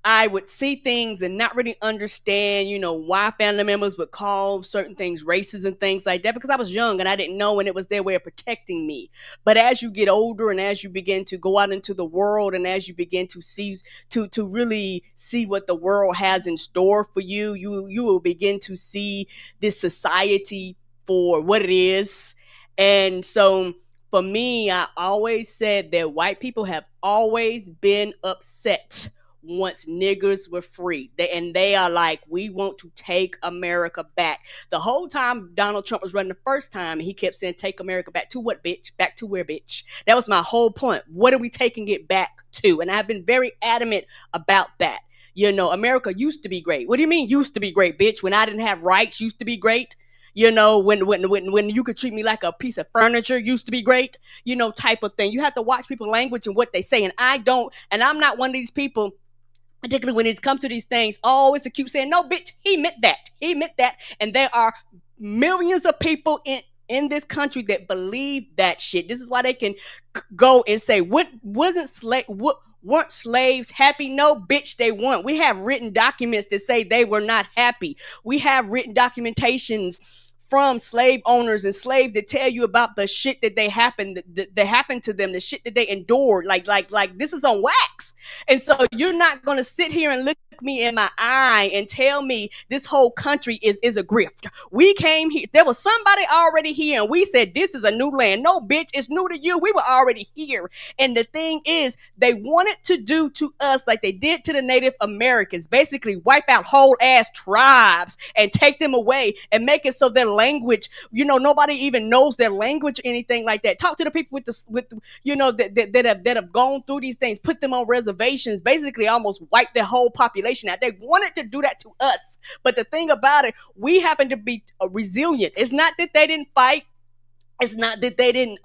I would see things and not really understand, why family members would call certain things racist and things like that, because I was young and I didn't know, and it was their way of protecting me. But as you get older and as you begin to go out into the world, and as you begin to see, to really see what the world has in store for you, you will begin to see this society for what it is. And so for me, I always said that white people have always been upset once niggers were free. They are like, we want to take America back. The whole time Donald Trump was running the first time, he kept saying, take America back to what, bitch? Back to where, bitch? That was my whole point. What are we taking it back to? And I've been very adamant about that. America used to be great. What do you mean used to be great, bitch? When I didn't have rights, used to be great? When you could treat me like a piece of furniture, used to be great, type of thing. You have to watch people's language and what they say. And I'm not one of these people, particularly when it's come to these things, always keep saying, no, bitch, he meant that. He meant that. And there are millions of people in this country that believe that shit. This is why they can go and say, weren't slaves happy? No, bitch, they weren't. We have written documents that say they were not happy. We have written documentations from slave owners and slaves that tell you about the shit that happened to them, the shit that they endured. Like this is on wax. And so you're not going to sit here and look me in my eye and tell me this whole country is a grift. We came here, there was somebody already here, and we said this is a new land. No, bitch, it's new to you. We were already here. And the thing is, they wanted to do to us like they did to the Native Americans, basically wipe out whole ass tribes and take them away and make it so their language, nobody even knows their language or anything like that. Talk to the people that have gone through these things, put them on reservations, basically almost wipe their whole population out. They wanted to do that to us. But the thing about it, we happen to be resilient. It's not that they didn't fight. It's not that they didn't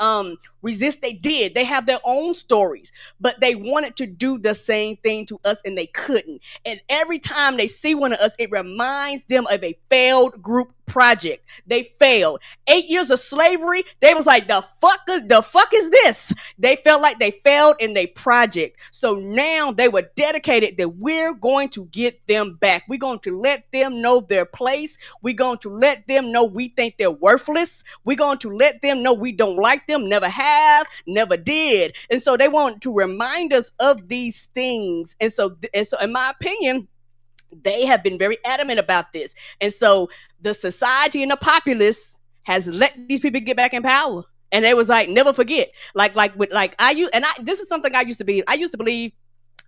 resist. They did. They have their own stories, but they wanted to do the same thing to us and they couldn't. And every time they see one of us, it reminds them of a failed group project. They failed. 8 years of slavery. They was like, the fuck is this? They felt like they failed in their project. So now they were dedicated that we're going to get them back. We're going to let them know their place. We're going to let them know we think they're worthless. We're going to let them know we don't like them, never have, never did. And so they want to remind us of these things. And so in my opinion, they have been very adamant about this. And so the society and the populace has let these people get back in power. And they was like, never forget. This is something I used to believe. I used to believe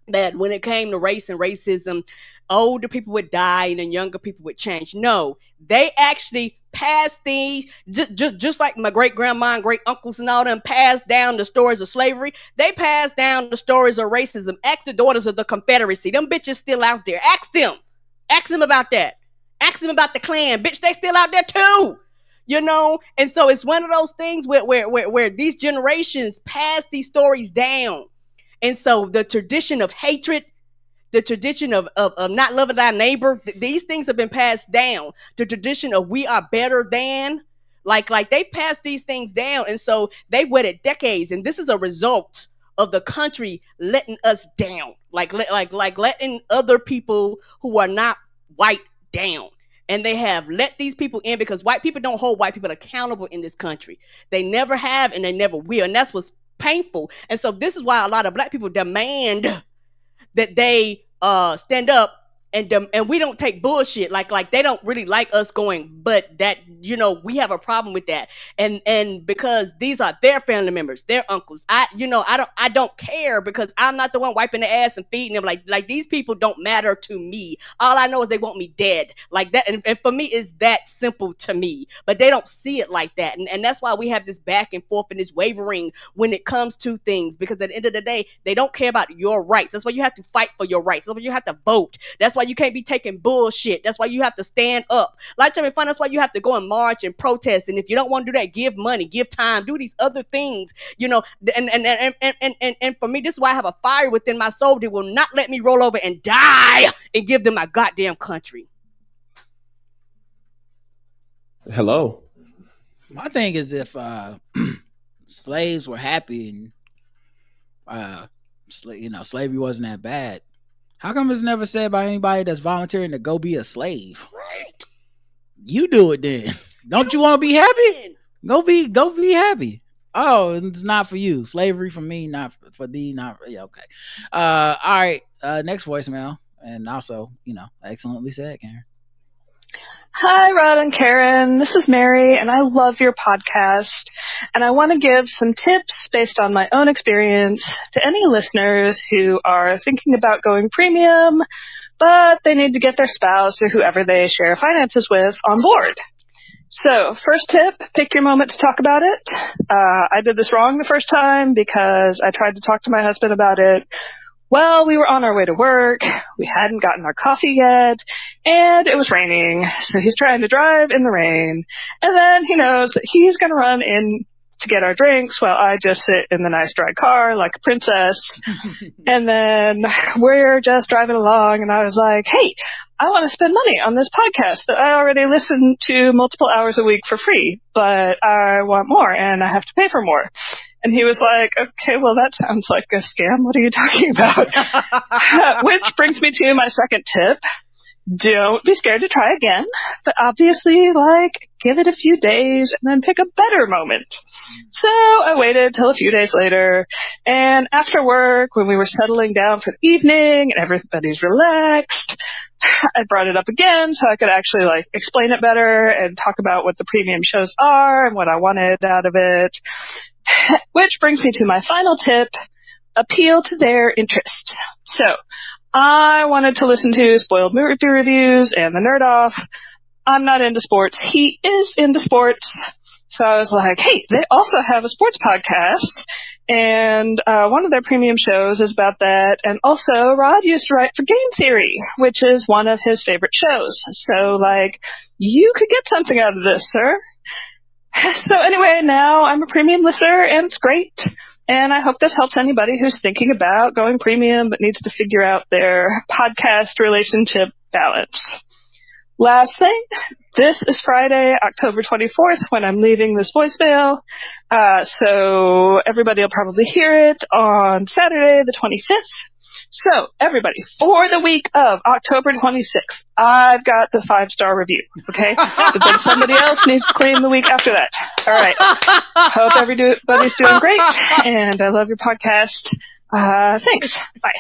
that when it came to race and racism, older people would die and then younger people would change. No, they actually passed these, just like my great grandma and great uncles and all them passed down the stories of slavery. They passed down the stories of racism. Ask the daughters of the Confederacy. Them bitches still out there. Ask them about that. Ask them about the Klan. Bitch, they still out there too. And so it's one of those things where these generations pass these stories down. And so the tradition of hatred, the tradition of not loving thy neighbor, these things have been passed down. The tradition of we are better than, like they passed these things down. And so they've waited decades. And this is a result of the country letting us down, like letting other people who are not white down. And they have let these people in because white people don't hold white people accountable in this country. They never have and they never will. And that's what's painful. And so this is why a lot of black people demand that they stand up and we don't take bullshit like they don't really like us going, but that we have a problem with that, and because these are their family members, their uncles. I don't care, because I'm not the one wiping their ass and feeding them. Like these people don't matter to me. All I know is they want me dead, like that, and for me it's that simple to me. But they don't see it like that, and that's why we have this back and forth and this wavering when it comes to things, because at the end of the day they don't care about your rights. That's why you have to fight for your rights. That's why you have to vote. That's why you can't be taking bullshit. That's why you have to stand up. Like Jimmy Fun, that's why you have to go and march and protest. And if you don't want to do that, give money, give time, do these other things, and for me, this is why I have a fire within my soul that will not let me roll over and die and give them my goddamn country. Hello. My thing is, if slaves were happy and slavery wasn't that bad, how come it's never said by anybody that's volunteering to go be a slave? Right. You do it then. Don't you want to be happy? Go be happy. Oh, it's not for you. Slavery for me, not for thee. Not yeah. Okay. All right. Next voicemail, and also, excellently said, Karen. Hi, Rod and Karen. This is Mary, and I love your podcast. And I want to give some tips based on my own experience to any listeners who are thinking about going premium, but they need to get their spouse or whoever they share finances with on board. So, first tip, pick your moment to talk about it. I did this wrong the first time because I tried to talk to my husband about it. Well, we were on our way to work, we hadn't gotten our coffee yet, and it was raining, so he's trying to drive in the rain, and then he knows that he's going to run in to get our drinks while I just sit in the nice dry car like a princess, and then we're just driving along, and I was like, hey, I want to spend money on this podcast that I already listen to multiple hours a week for free, but I want more, and I have to pay for more. And he was like, okay, well, that sounds like a scam. What are you talking about? Which brings me to my second tip. Don't be scared to try again, but obviously, give it a few days and then pick a better moment. So I waited till a few days later, and after work, when we were settling down for the evening and everybody's relaxed, I brought it up again so I could actually explain it better and talk about what the premium shows are and what I wanted out of it. Which brings me to my final tip, appeal to their interests. So, I wanted to listen to spoiled movie reviews and the Nerd Off. I'm not into sports. He is into sports. So I was like, hey, they also have a sports podcast. And one of their premium shows is about that. And also, Rod used to write for Game Theory, which is one of his favorite shows. So, you could get something out of this, sir. So anyway, now I'm a premium listener, and it's great. And I hope this helps anybody who's thinking about going premium but needs to figure out their podcast relationship balance. Last thing, this is Friday, October 24th, when I'm leaving this voicemail. So everybody will probably hear it on Saturday, the 25th. So, everybody, for the week of October 26th, I've got the 5-star review, okay? But then somebody else needs to claim the week after that. All right. Hope everybody's doing great, and I love your podcast. Thanks. Bye.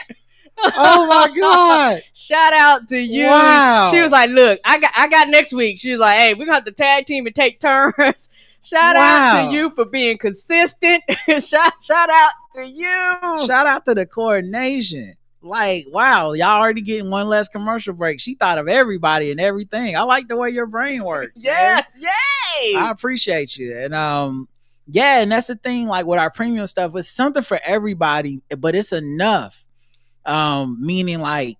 Oh, my God. Shout out to you. Wow. She was like, look, I got next week. She was like, hey, we're going to have to tag team and take turns. Shout out to you for being consistent. Shout out to you. Shout out to the coordination. Wow, y'all already getting one less commercial break. She thought of everybody and everything. I like the way your brain works. Yes, yay. I appreciate you. And and that's the thing, with our premium stuff, it's something for everybody, but it's enough. Meaning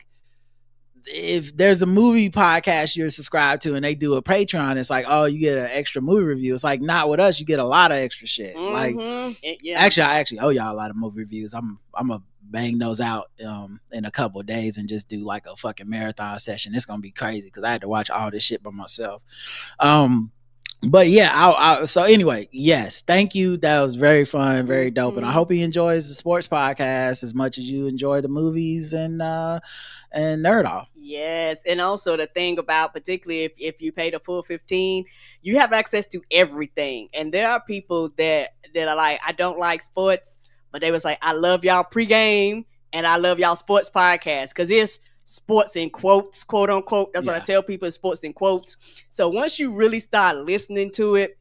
if there's a movie podcast you're subscribed to and they do a Patreon, it's you get an extra movie review. It's not with us, you get a lot of extra shit. Mm-hmm. Actually, I actually owe y'all a lot of movie reviews. I'm gonna bang those out in a couple of days and just do a fucking marathon session. It's gonna be crazy because I had to watch all this shit by myself. But yeah, so anyway, yes, thank you. That was very fun, very dope, and I hope he enjoys the sports podcast as much as you enjoy the movies and Nerd Off. Yes, and also the thing about, particularly if you pay the full $15, you have access to everything. And there are people that are like, I don't like sports, but they was like, I love y'all pregame and I love y'all sports podcast because it's sports in quotes, quote unquote. That's what I Yeah. tell people, is sports in quotes. So once you really start listening to it,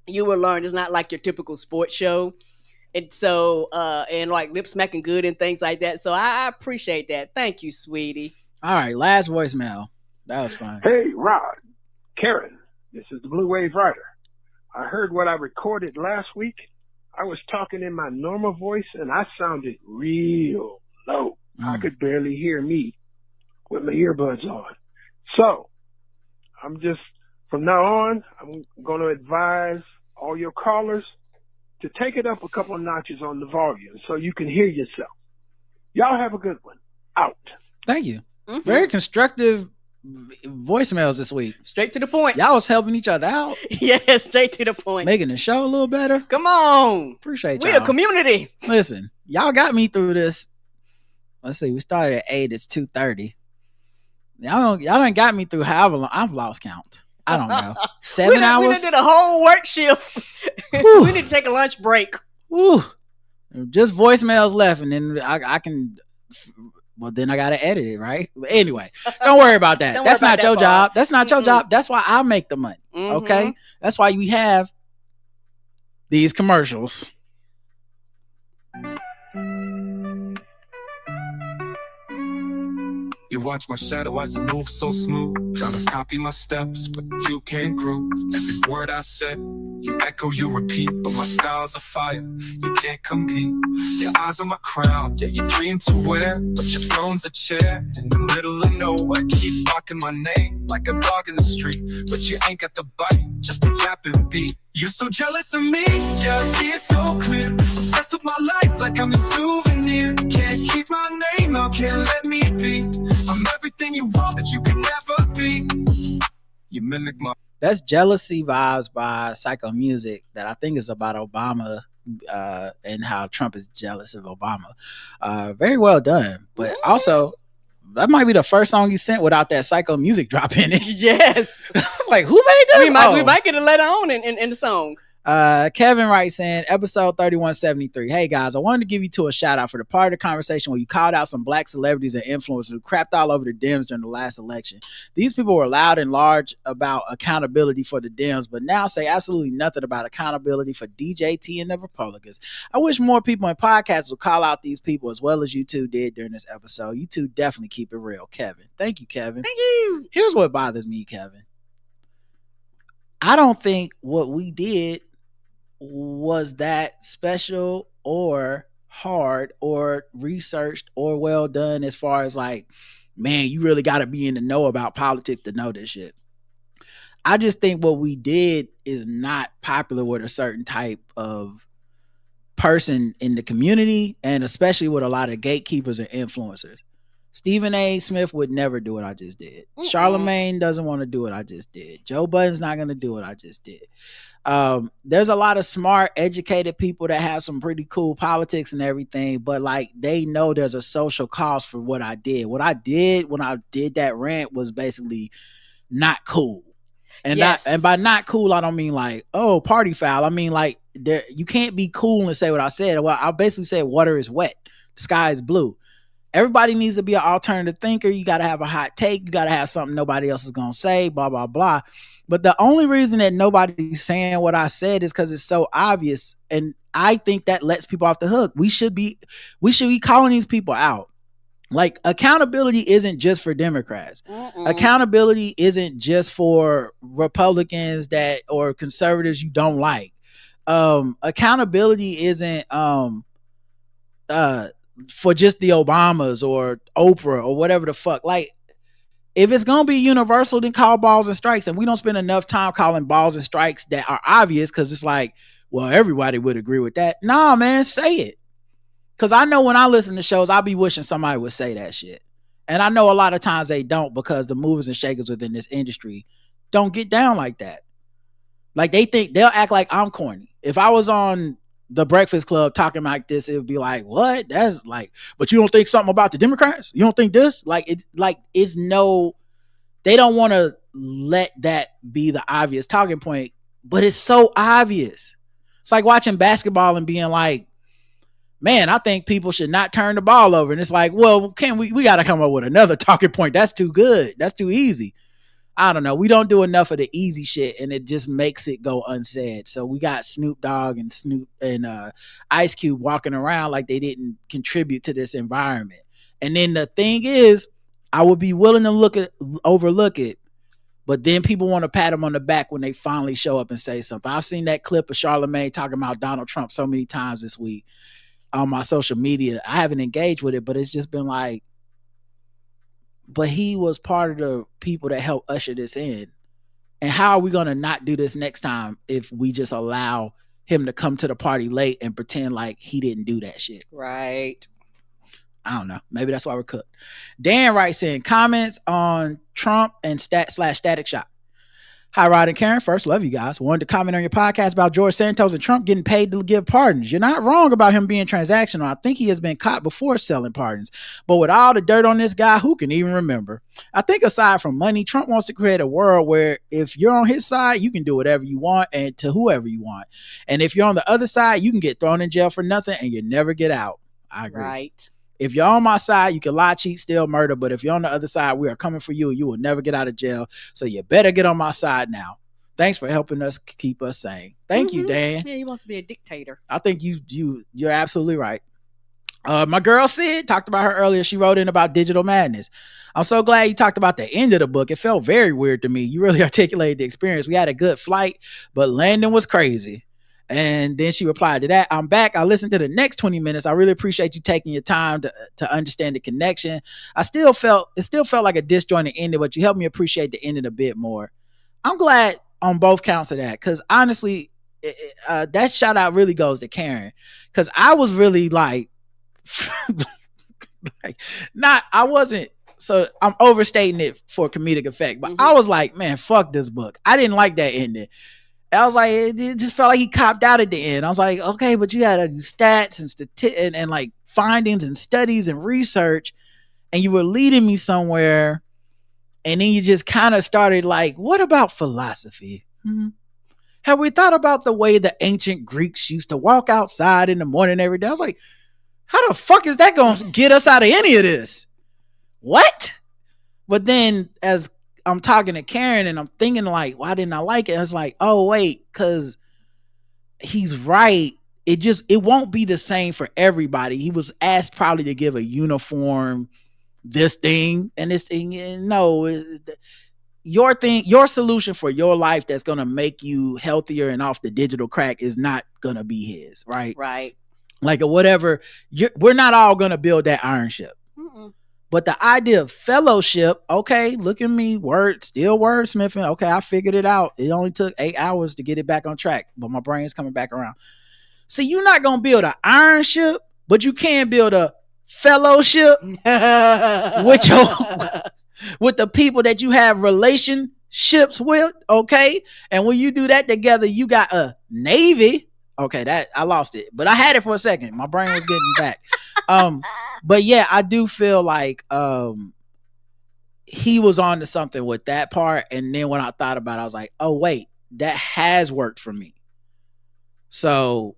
you will learn it's not like your typical sports show. And so, and like lip smacking good and things like that. So I appreciate that. Thank you, sweetie. All right, last voicemail. That was fun. Hey, Rod, Karen, this is the Blue Wave Rider. I heard what I recorded last week. I was talking in my normal voice and I sounded real low. I could barely hear me with my earbuds on. So, from now on, I'm going to advise all your callers to take it up a couple of notches on the volume so you can hear yourself. Y'all have a good one. Out. Thank you. Very constructive voicemails this week. Straight to the point. Y'all was helping each other out. Yeah, straight to the point. Making the show a little better. Come on. Appreciate y'all. We a community. Listen, y'all got me through this. Let's see, we started at 8, it's 2:30. Y'all done got me through however long. I've lost count. I don't know. 7 hours? We did a whole work shift. We need to take a lunch break. Woo. Just voicemails left, and then I can... Well, then I got to edit it, right? But anyway, don't worry about that. That's not your job. That's not your job. That's why I make the money, okay? That's why we have these commercials. You watch my shadow as it moves so smooth. Try to copy my steps, but you can't groove. Every word I said, you echo, you repeat. But my style's a fire, you can't compete. Your eyes on my crown, yeah, you dream to wear. But your throne's a chair in the middle of nowhere. Keep barking my name like a dog in the street. But you ain't got the bite, just a yapping beat. You're so jealous of me, yeah, I see it so clear. Obsessed with my life like I'm a souvenir. Can't keep my name out, can't let me be. I'm everything you want that you can never be. You mimic my... That's Jealousy Vibes by Psycho Music, that I think is about Obama and how Trump is jealous of Obama. Very well done. But also, that might be the first song you sent without that Psycho Music drop in it. Yes. I was like, who made this? We might get it later on in the song. Kevin writes in episode 3173. Hey guys, I wanted to give you two a shout out for the part of the conversation where you called out some black celebrities and influencers who crapped all over the Dems during the last election. These people were loud and large about accountability for the Dems, but now say absolutely nothing about accountability for DJT and the Republicans. I wish more people in podcasts would call out these people as well as you two did during this episode. You two definitely keep it real, Kevin. Thank you, Kevin. Thank you. Here's what bothers me, Kevin. I don't think what we did was that special or hard or researched or well done as far as like, man, you really got to be in the know about politics to know this shit. I just think what we did is not popular with a certain type of person in the community, and especially with a lot of gatekeepers and influencers. Stephen A. Smith would never do what I just did. Charlemagne doesn't want to do what I just did. Joe Budden's not going to do what I just did. There's a lot of smart, educated people that have some pretty cool politics and everything, but like they know there's a social cost for what I did. What I did when I did that rant was basically not cool. And and by not cool, I don't mean like, oh, party foul. I mean like you can't be cool and say what I said. Well, I basically said water is wet, the sky is blue. Everybody needs to be an alternative thinker. You got to have a hot take. You got to have something nobody else is going to say, blah, blah, blah. But the only reason that nobody's saying what I said is because it's so obvious. And I think that lets people off the hook. We should be calling these people out. Like, accountability isn't just for Democrats. Accountability isn't just for Republicans or conservatives you don't like. Accountability isn't for just the Obamas or Oprah or whatever the fuck. Like, if it's gonna be universal, then call balls and strikes. And we don't spend enough time calling balls and strikes that are obvious because it's like, well, everybody would agree with that. Nah, man, say it. Because I know when I listen to shows, I'll be wishing somebody would say that shit. And I know a lot of times they don't, because the movers and shakers within this industry don't get down like that. Like, they'll act like I'm corny. If I was on The Breakfast Club talking like this, it would be like, what? That's like, but you don't think something about the Democrats? You don't think this? Like, they don't want to let that be the obvious talking point, but it's so obvious. It's like watching basketball and being like, man, I think people should not turn the ball over. And it's like, well, we got to come up with another talking point. That's too good. That's too easy. I don't know. We don't do enough of the easy shit, and it just makes it go unsaid. So we got Snoop Dogg and Ice Cube walking around like they didn't contribute to this environment. And then the thing is, I would be willing to overlook it, but then people want to pat them on the back when they finally show up and say something. I've seen that clip of Charlamagne talking about Donald Trump so many times this week on my social media. I haven't engaged with it, but it's just been like, but he was part of the people that helped usher this in. And how are we going to not do this next time if we just allow him to come to the party late and pretend like he didn't do that shit? Right. I don't know. Maybe that's why we're cooked. Dan writes in comments on Trump and Static Shock. Hi, Rod and Karen. First, love you guys. Wanted to comment on your podcast about George Santos and Trump getting paid to give pardons. You're not wrong about him being transactional. I think he has been caught before selling pardons. But with all the dirt on this guy, who can even remember? I think aside from money, Trump wants to create a world where if you're on his side, you can do whatever you want and to whoever you want. And if you're on the other side, you can get thrown in jail for nothing and you never get out. I agree. Right. If you're on my side, you can lie, cheat, steal, murder. But if you're on the other side, we are coming for you and you will never get out of jail. So you better get on my side now. Thanks for helping us keep us sane. Thank you, Dan. Yeah, he wants to be a dictator. I think you're absolutely right. My girl Sid talked about her earlier. She wrote in about digital madness. I'm so glad you talked about the end of the book. It felt very weird to me. You really articulated the experience. We had a good flight, but landing was crazy. And then she replied to that. I'm back. I listened to the next 20 minutes. I really appreciate you taking your time to understand the connection. It still felt like a disjointed ending, but you helped me appreciate the ending a bit more. I'm glad on both counts of that, because honestly, that shout out really goes to Karen, because I was really like, I wasn't. So I'm overstating it for comedic effect, but I was like, man, fuck this book. I didn't like that ending. I was like, it just felt like he copped out at the end. I was like, okay, but you had stats and like findings and studies and research, and you were leading me somewhere. And then you just kind of started like, what about philosophy? Have we thought about the way the ancient Greeks used to walk outside in the morning every day? I was like, how the fuck is that going to get us out of any of this? What? But then as I'm talking to Karen and I'm thinking like, why didn't I like it? I was like, oh wait, because he's right. It won't be the same for everybody. He was asked probably to give a uniform this thing and this thing. No, your solution for your life that's going to make you healthier and off the digital crack is not going to be his, right? Right. Like whatever. We're not all going to build that iron ship. But the idea of fellowship, okay, look at me, still wordsmithing. Okay, I figured it out. It only took 8 hours to get it back on track, but my brain's coming back around. See, you're not going to build an iron ship, but you can build a fellowship with the people that you have relationships with, okay? And when you do that together, you got a navy. Okay, that I lost it, but I had it for a second. My brain was getting back. But yeah, I do feel like he was on to something with that part. And then when I thought about it, I was like, oh wait, that has worked for me. So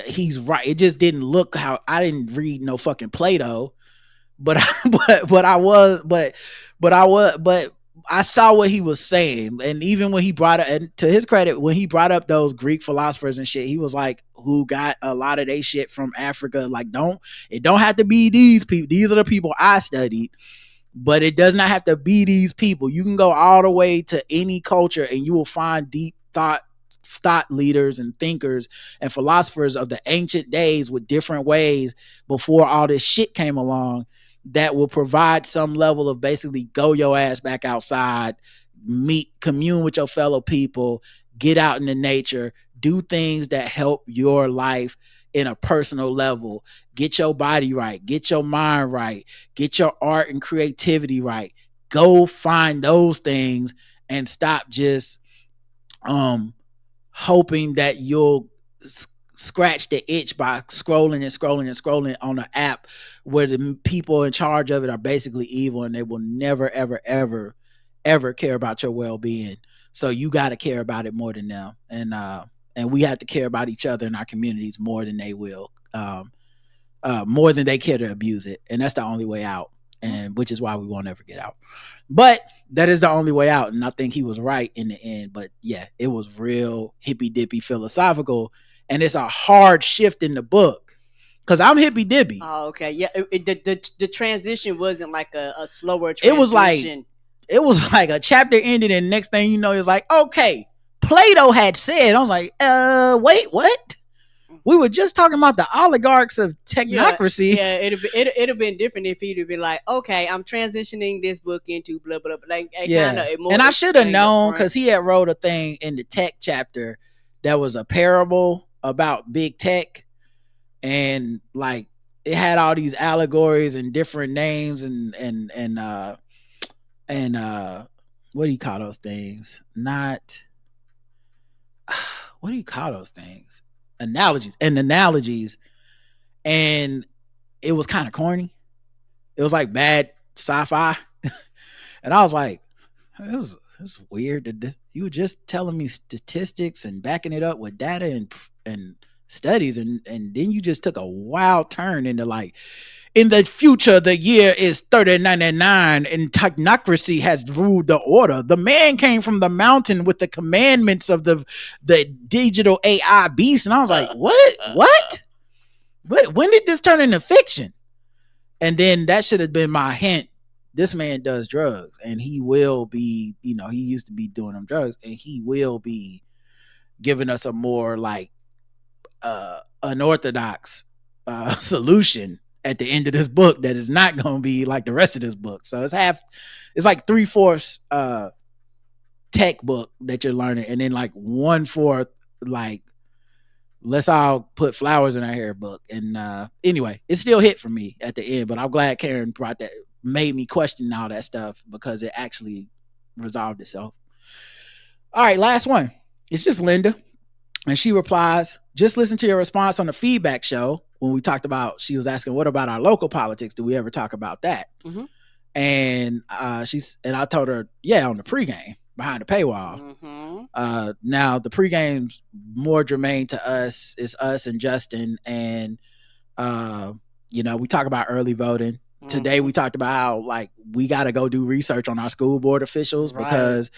he's right. It just didn't look how I didn't read no fucking Plato, but I saw what he was saying. And even when he brought up, and to his credit, when he brought up those Greek philosophers and shit, he was like, who got a lot of their shit from Africa. Like, it don't have to be these people. These are the people I studied, but it does not have to be these people. You can go all the way to any culture and you will find deep thought leaders and thinkers and philosophers of the ancient days with different ways before all this shit came along that will provide some level of basically go your ass back outside, commune with your fellow people, get out in the nature, do things that help your life in a personal level, get your body right, get your mind right, get your art and creativity right. Go find those things and stop just hoping that you'll scratch the itch by scrolling on an app where the people in charge of it are basically evil and they will never, ever, ever, ever care about your well-being. So you got to care about it more than them. And we have to care about each other in our communities more than they will. more than they care to abuse it. And that's the only way out. And which is why we won't ever get out. But that is the only way out. And I think he was right in the end. But yeah, it was real hippy dippy philosophical. And it's a hard shift in the book. Because I'm hippy dippy. Oh, okay. Yeah. The transition wasn't like a slower transition. It was like a chapter ended, and next thing you know, it's like, okay, Plato had said. I was like, wait, what? We were just talking about the oligarchs of technocracy. Yeah, it'd have been different if he'd have been like, okay, I'm transitioning this book into blah blah blah. Like, and I should have known because he had wrote a thing in the tech chapter that was a parable about big tech, and like it had all these allegories and different names and what do you call those things? Not what do you call those things? Analogies. And it was kind of corny. It was like bad sci-fi. And I was like, this is weird. You were just telling me statistics and backing it up with data and studies, and then you just took a wild turn into like, in the future, the year is 3099 and technocracy has ruled the order. The man came from the mountain with the commandments of the digital AI beast. And I was like, what? When did this turn into fiction? And then that should have been my hint. This man does drugs, and he will be, he used to be doing them drugs, and he will be giving us a more like unorthodox solution at the end of this book that is not going to be like the rest of this book. So it's like 3/4 tech book that you're learning, and then like 1/4 like let's all put flowers in our hair book. And anyway, it still hit for me at the end, but I'm glad Karen made me question all that stuff because it actually resolved itself. All right, last one. It's just Linda, and she replies, just listen to your response on the feedback show when we talked about, she was asking, what about our local politics? Do we ever talk about that? Mm-hmm. And I told her, yeah, on the pregame behind the paywall. Mm-hmm. Now the pregame's more germane to us. It's us and Justin. And, we talk about early voting. Mm-hmm. Today we talked about how like we got to go do research on our school board officials because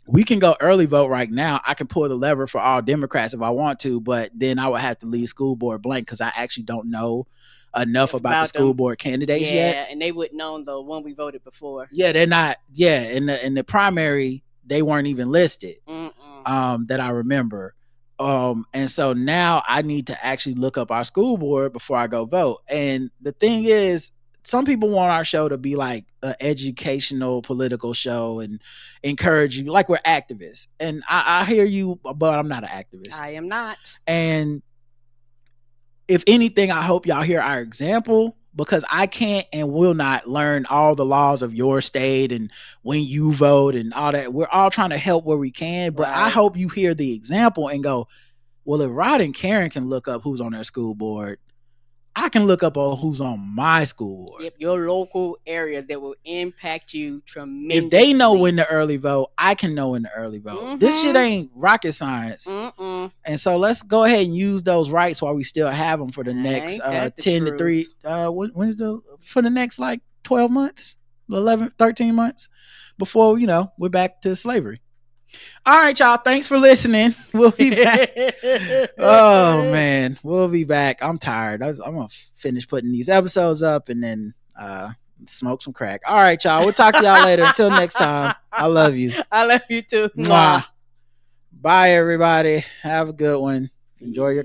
we can go early vote right now. I can pull the lever for all Democrats if I want to, but then I would have to leave school board blank because I actually don't know enough about the school board candidates yet. Yeah, and they wouldn't know the one we voted before. Yeah, they're not. Yeah, in the primary, they weren't even listed. That I remember. And so now I need to actually look up our school board before I go vote. And the thing is, some people want our show to be like an educational political show and encourage you like we're activists. And I hear you, but I'm not an activist. I am not. And if anything, I hope y'all hear our example, because I can't and will not learn all the laws of your state and when you vote and all that. We're all trying to help where we can, but I hope you hear the example and go, well, if Rod and Karen can look up who's on their school board, I can look up who's on my school board. Yep, your local area that will impact you tremendously. If they know when to early vote, I can know when to early vote. Mm-hmm. This shit ain't rocket science. Mm-mm. And so let's go ahead and use those rights while we still have them for the next 10 to 3. When's for the next like 12 months, 11, 13 months before, we're back to slavery. All right, y'all. Thanks for listening. We'll be back. Oh, man. We'll be back. I'm tired. I'm going to finish putting these episodes up and then smoke some crack. All right, y'all. We'll talk to y'all later. Until next time. I love you. I love you too. Mwah. Bye, everybody. Have a good one. Enjoy your